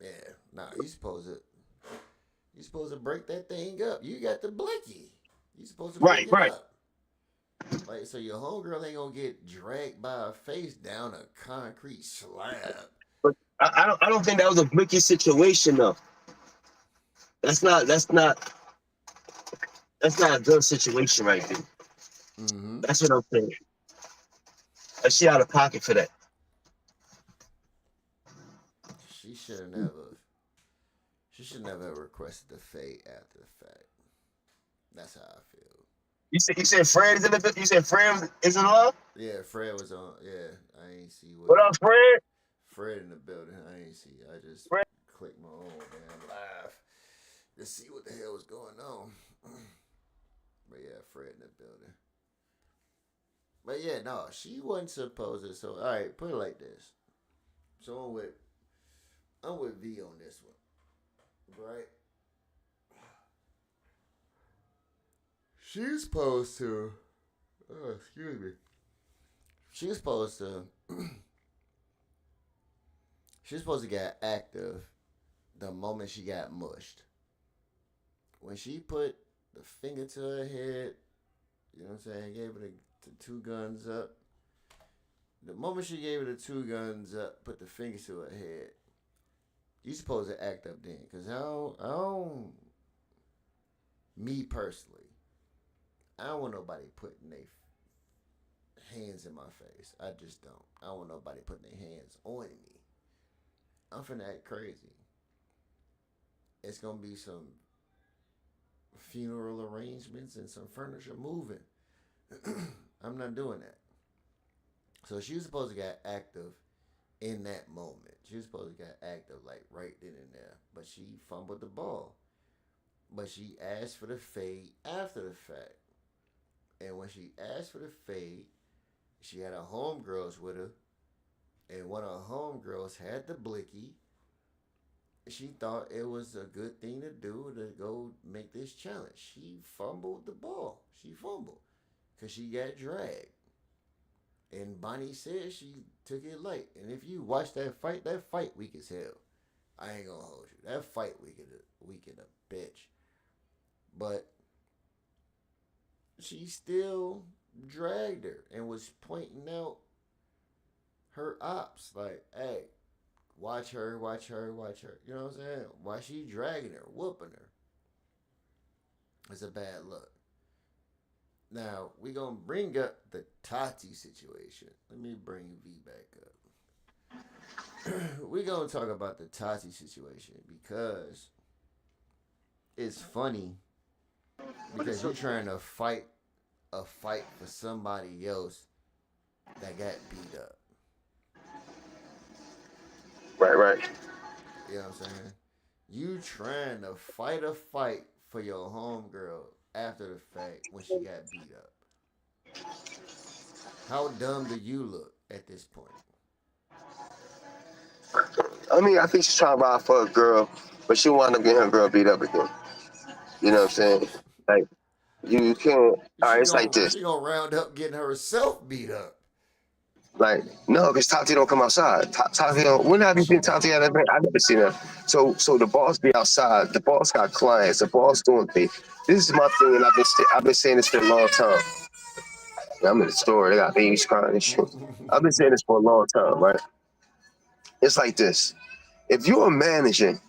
Yeah, nah. You supposed to break that thing up. You got the blicky. You supposed to break Right, it right. up. Like so, your homegirl ain't gonna get dragged by her face down a concrete slab. But I don't think that was a blicky situation though. That's not that's not that's not a good situation right there. Mm-hmm. That's what I'm saying. Like she out of pocket for that. She should have never. She should never have requested the fade after the fact. That's how I feel. You said Fred is in the you said Fred is in love? Yeah, Fred was on. Yeah, I ain't see What what up, Fred? Fred in the building. I ain't see. I just Fred. clicked my own damn live to see what the hell was going on. But yeah, Fred in the building. But yeah, no, she wasn't supposed to. So all right, put it like this. So I'm with V on this one, right? She's supposed to. Oh, excuse me. She's supposed to. She's supposed to get active the moment she got mushed. When she put the finger to her head, you know what I'm saying, gave her the two guns up. The moment she gave her the two guns up, put the finger to her head, you supposed to act up then. Because me personally, I don't want nobody putting their hands in my face. I just don't. I don't want nobody putting their hands on me. I'm finna act crazy. It's gonna be some funeral arrangements and some furniture moving. I'm not doing that. So she was supposed to get active in that moment. She was supposed to get active like right then and there. But she fumbled the ball. But she asked for the fade after the fact. And when she asked for the fade, she had her homegirls with her. And one of her homegirls had the blicky. She thought it was a good thing to do to go make this challenge. She fumbled the ball. She fumbled because she got dragged. And Bonnie said she took it light. And if you watch that fight weak as hell. I ain't gonna hold you. That fight weak in a bitch. But she still dragged her and was pointing out her ops like, hey, watch her, watch her, watch her. You know what I'm saying? Why she dragging her, whooping her? It's a bad look. Now, we going to bring up the Tati situation. Let me bring V back up. We going to talk about the Tati situation because it's funny because you're trying to fight a fight for somebody else that got beat up. Right. You know what I'm saying? You trying to fight a fight for your homegirl after the fact when she got beat up. How dumb do you look at this point? I mean, I think she's trying to ride for a girl, but she wound up getting her girl beat up again. You know what I'm saying? Like you can't. All right, it's like this. She gonna round up getting herself beat up. Like no, because Tati don't come outside. Tati don't. When have you seen Tati at an event? I never seen her. So the boss be outside. The boss got clients. The boss doing things. This is my thing, and I've been saying this for a long time. I'm in the store. They got babies crying and shit. I've been saying this for a long time, right? It's like this. If you're a manager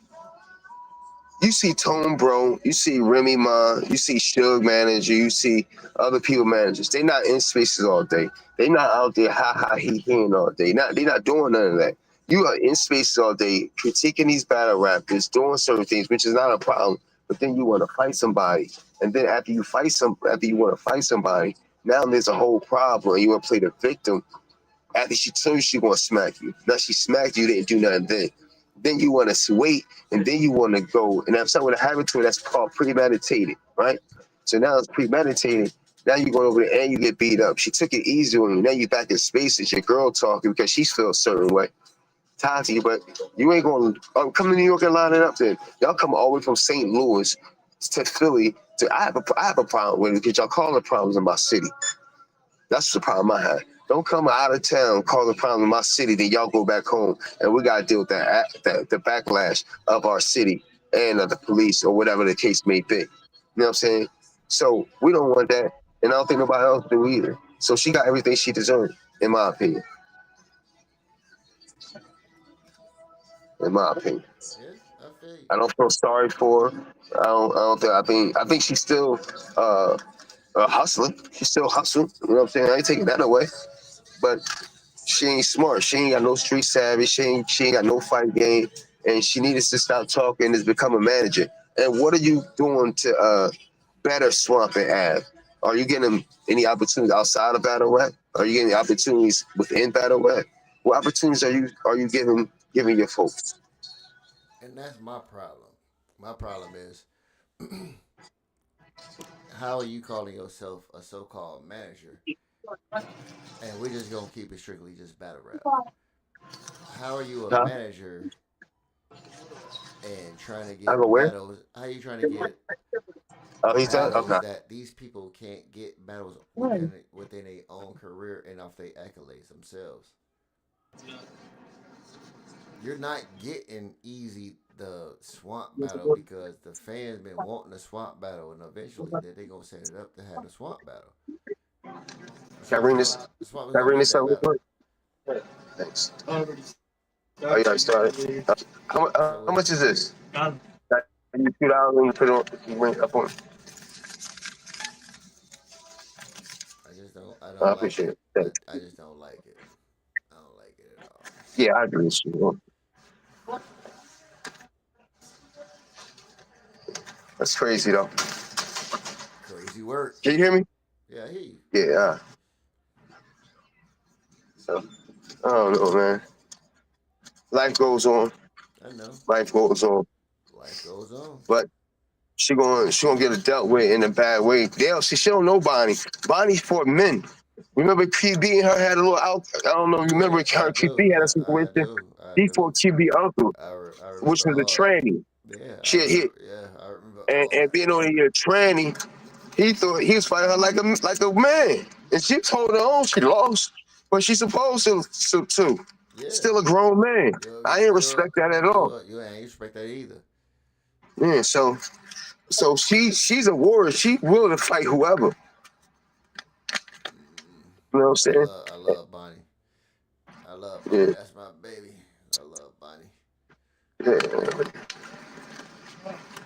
You see Tone Bro, you see Remy Ma, you see Suge Manager, you see other people managers. They not in spaces all day. They not out there ha ha he heing all day. They not doing none of that. You are in spaces all day critiquing these battle rappers, doing certain things, which is not a problem. But then you want to fight somebody, and then after you want to fight somebody, now there's a whole problem, and you want to play the victim. After she told you she gonna smack you, now she smacked you, didn't do nothing then. Then you want to wait, and then you want to go, and if something happened to her, that's called premeditated, right? So now it's premeditated. Now you go over there and you get beat up. She took it easy on you. Now you back in space. It's your girl talking because she feels a certain way. Tied to you, but you ain't going to come to New York and line it up then. Y'all come all the way from St. Louis to Philly. I have a problem with it because y'all calling problems in my city. That's the problem I had. Don't come out of town causing problems in my city, then y'all go back home and we gotta deal with that the backlash of our city and of the police or whatever the case may be. You know what I'm saying? So we don't want that, and I don't think nobody else do either. So she got everything she deserved, in my opinion. In my opinion, Yeah, I feel you. I don't feel sorry for her. I don't think. I think she's still hustling. She's still hustling. You know what I'm saying? I ain't taking that away. But she ain't smart. She ain't got no street savvy. She ain't got no fight game, and she needed to stop talking and just become a manager. And what are you doing to better Swamp and Av? Are you getting any opportunities outside of battle rap? Are you getting opportunities within battle rap? What opportunities are you giving your folks? And that's my problem. My problem is, how are you calling yourself a so-called manager, and we're just gonna keep it strictly just battle rap? How are you a Huh? manager and trying to I'm get aware. battles? How are you trying to get Oh, he's done. battles Okay. that these people can't get battles within their own career and off their accolades themselves? You're not getting easy the swamp battle because the fans been wanting the swamp battle, and eventually they gonna set it up to have the swamp battle. Can I bring this? Can The swamp is I gonna bring get this that up real battle. quick? Thanks. Oh, you already started. How So much is this? That you $2 when you put it on, you went up on. I I don't like appreciate it. it. Thanks. I just don't like it. I don't like it at all. Yeah, I agree with you. That's crazy though. Crazy work. Can you hear me? Yeah, I hear you. Yeah. So I don't know, man. Life goes on. I know. Life goes on. Life goes on. But she gonna get it dealt with in a bad way. She don't know Bonnie. Bonnie fought men. Remember QB and her had a little out. I don't know. You remember Yeah, I her do. QB had a I situation. do. I He do. fought QB uncle, I which remember was a all that. tranny. Yeah, I She hit remember. Yeah, I remember all and that. being on a tranny, he thought he was fighting her like a man, and she told her own she lost, but she supposed to too. Yeah, Still a grown man. I didn't respect that at all. you ain't expect that either. Yeah, so she's a warrior. She willing to fight whoever. Mm, You know what I'm saying? I love Bonnie. I love Bonnie. Yeah, That's my baby. I love Bonnie. yeah.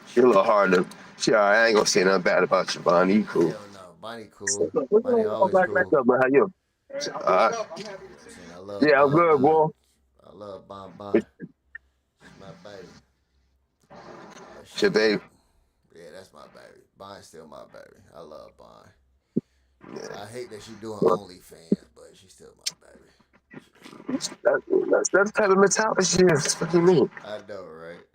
She a little hard to. She all right, I ain't gonna say nothing bad about you, Bonnie. You cool. Hell no, Bonnie cool. What's Bonnie going on, always back cool. up, man? How you? All right. You know what I'm saying? I love Yeah, I'm Bon good, Bon. boy. I love Bon Bon. She's my baby. But It's your shit, baby. yeah, that's my baby. Bon's still my baby. I love Bon. Yeah. I hate that she doing Well, OnlyFans, but she's still my baby. that's the type of mentality she is. What do you mean? I know, right?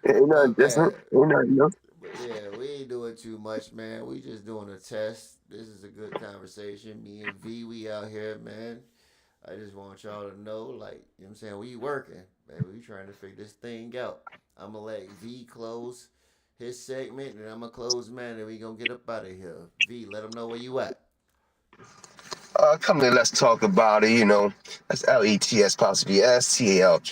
Ain't But nothing man, different. Ain't nothing new. but yeah, we ain't doing too much, man. We just doing a test. This is a good conversation. Me and V, we out here, man. I just want y'all to know, like, you know what I'm saying? We working, baby. We trying to figure this thing out. I'm going to let V close his segment, and I'm going to close mine, and we going to get up out of here. V, let them know where you at. Come to Let's Talk About It. That's LETS possibly STALK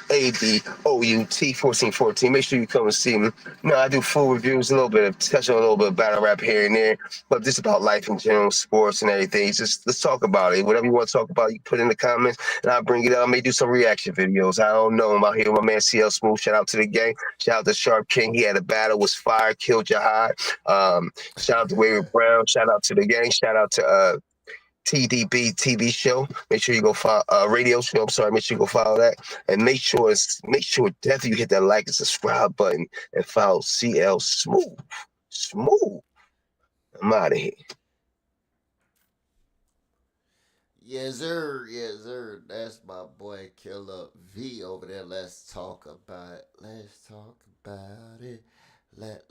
ABOUT 1414. Make sure you come and see me. I do full reviews, a little bit of touch on a little bit of battle rap here and there, but just about life in general, sports and everything. Just let's talk about it. Whatever you want to talk about, you put in the comments and I'll bring it up. I may do some reaction videos. I don't know. I'm out here with my man CL Smooth. Shout out to the gang. Shout out to Sharp King. He had a battle, was fire, killed Jihad. Shout out to Waver Brown. Shout out to the gang. Shout out to TDB TV show. Make sure you go follow radio show. I'm sorry. Make sure you go follow that, and make sure definitely you hit that like and subscribe button and follow CL Smooth. Smooth. I'm out of here. Yes, sir. Yes, sir. That's my boy Killer V over there. Let's talk about it. Let's talk about it. Let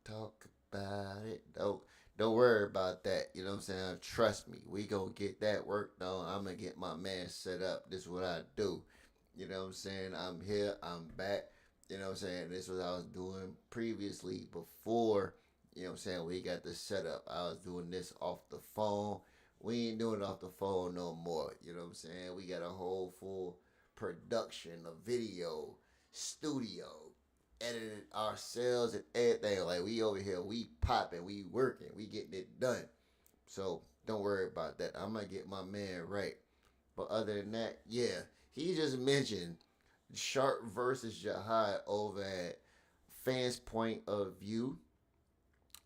talk about it. Don't worry about that. You know what I'm saying? Trust me. We gonna get that work done. I'm gonna get my man set up. This is what I do. You know what I'm saying? I'm here. I'm back. You know what I'm saying? This is what I was doing previously before. You know what I'm saying? We got the setup. I was doing this off the phone. We ain't doing it off the phone no more. You know what I'm saying? We got a whole full production, a video, studio, edited ourselves and everything. Like we over here, we popping, we working, we getting it done. So don't worry about that. I'm gonna get my man right. But other than that, yeah, he just mentioned Sharp versus Jihad over at Fans Point of View.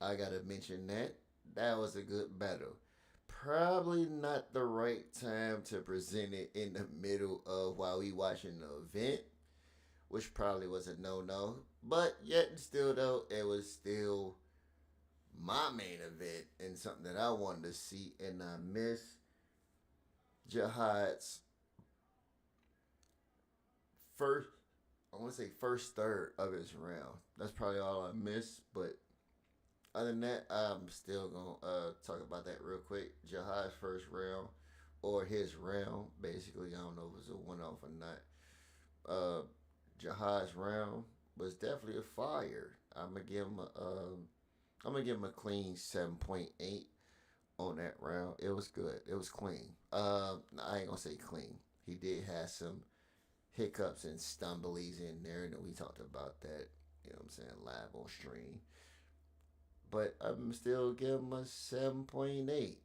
I gotta mention that. That was a good battle. Probably not the right time to present it in the middle of while we watching the event, which probably was a no. But yet and still though, it was still my main event and something that I wanted to see, and I missed Jihad's first. I want to say first third of his round. That's probably all I missed, but other than that, I'm still gonna talk about that real quick. Jihad's first round or his round, basically. I don't know if it was a one off or not. Uh, Jihad's round was definitely a fire. I'm gonna give him a clean 7.8 on that round. It was good. It was clean. I ain't gonna say clean. He did have some hiccups and stumblies in there, and we talked about that. You know what I'm saying, live on stream. But I'm still giving him a 7.8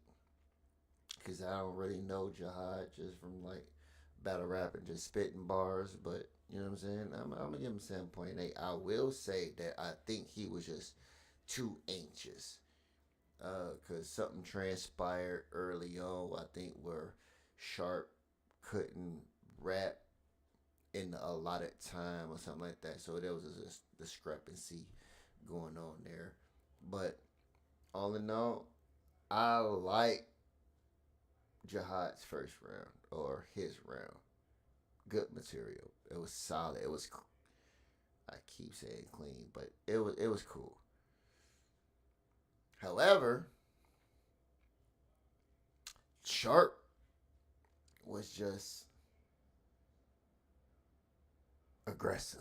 because I don't really know Jihad just from like battle rap and just spitting bars. But you know what I'm saying? I'm gonna give him 7.8. I will say that I think he was just too anxious because something transpired early on. I think where Sharp couldn't rap in a allotted time or something like that. So there was a discrepancy going on there. But all in all, I like Jihad's first round or his round. Good material. It was solid. It was. I keep saying clean, but it was cool. However, Sharp was just aggressive.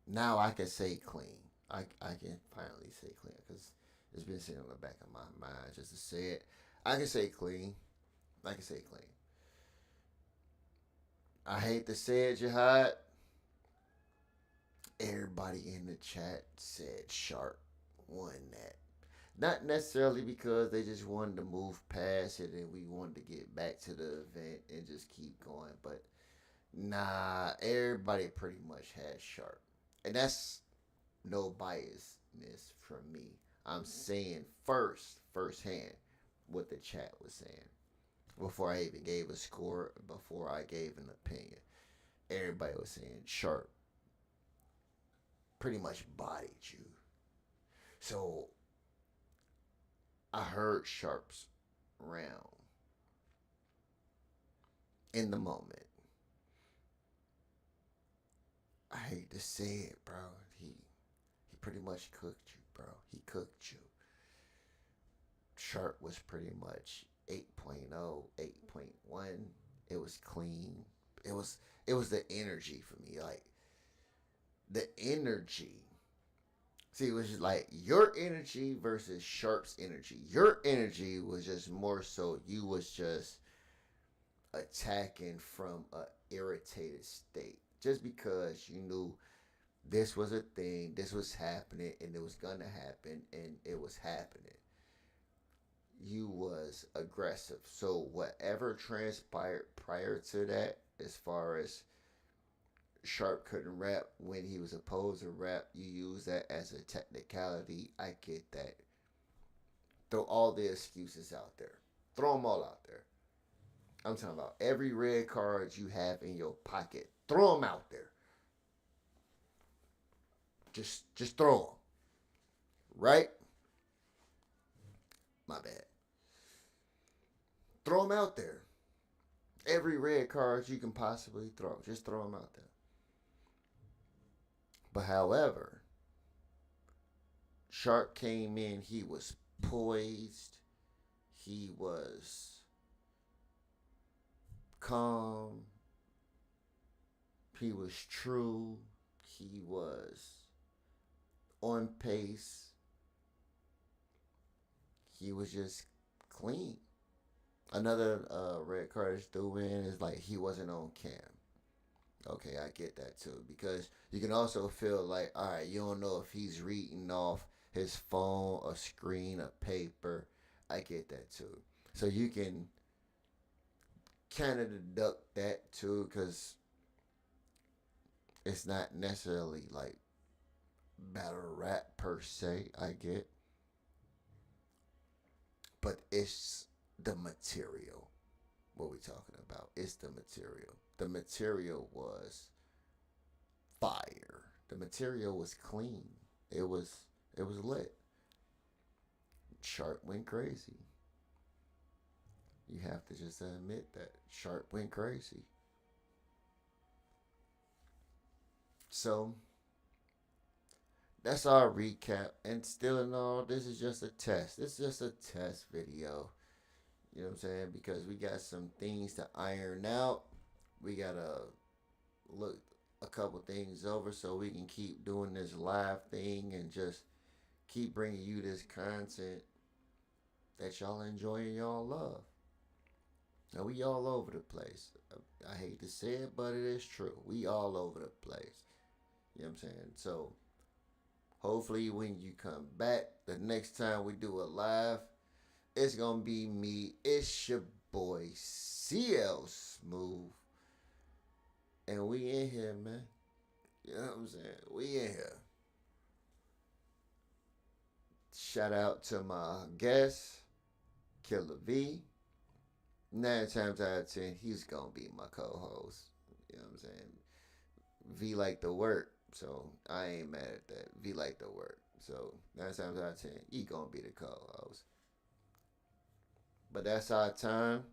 Now I can say clean. I can finally say clean because it's been sitting on the back of my mind just to say it. I can say clean. I can say clean. I hate to say it, Jihad. Everybody in the chat said Sharp won that. Not necessarily because they just wanted to move past it and we wanted to get back to the event and just keep going, but nah, everybody pretty much has Sharp. And that's no biasness from me. I'm saying firsthand, what the chat was saying before I even gave a score, before I gave an opinion. Everybody was saying Sharp pretty much bodied you. So I heard Sharp's round in the moment. I hate to say it, bro. He pretty much cooked you, bro. He cooked you. Sharp was pretty much 8.0, 8.1. It was clean. It was it was the energy for me. Like the energy See, it was just like your energy versus Sharp's energy. Your energy was just more so you was just attacking from a irritated state. Just because you knew this was a thing, this was happening, and it was gonna happen, and it was happening. You was aggressive. So whatever transpired prior to that, as far as Sharp couldn't rap when he was supposed to rap, you use that as a technicality. I get that. Throw all the excuses out there. Throw them all out there. I'm talking about every red card you have in your pocket. Throw them out there. Just throw them. Right? My bad. Throw them out there. Every red card you can possibly throw. Just throw them out there. But however, Sharp came in, he was poised, he was calm, he was true, he was on pace, he was just clean. Another red card threw in is like he wasn't on cam. Okay, I get that too. Because you can also feel like, all right, you don't know if he's reading off his phone, a screen, a paper. I get that too. So you can kind of deduct that too, because it's not necessarily like battle rap per se, I get. But it's the material. What we talking about? It's the material. The material was fire. The material was clean. It was lit. Sharp went crazy. You have to just admit that Sharp went crazy. So that's our recap. And still in all, this is just a test. This is just a test video. You know what I'm saying? Because we got some things to iron out. We gotta look a couple things over so we can keep doing this live thing and just keep bringing you this content that y'all enjoy and y'all love. Now we all over the place. I hate to say it, but it is true. We all over the place. You know what I'm saying? So hopefully when you come back, the next time we do a live, it's gonna be me. It's your boy CL Smooth. And we in here, man. You know what I'm saying? We in here. Shout out to my guest, Killer V. 9 times out of 10, he's gonna be my co-host. You know what I'm saying? V like to work, so I ain't mad at that. V like to work. So 9 times out of 10, he gonna be the co-host. But that's our time.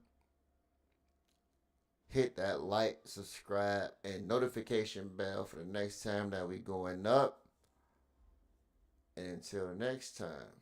Hit that like, subscribe, and notification bell for the next time that we going up. And until next time.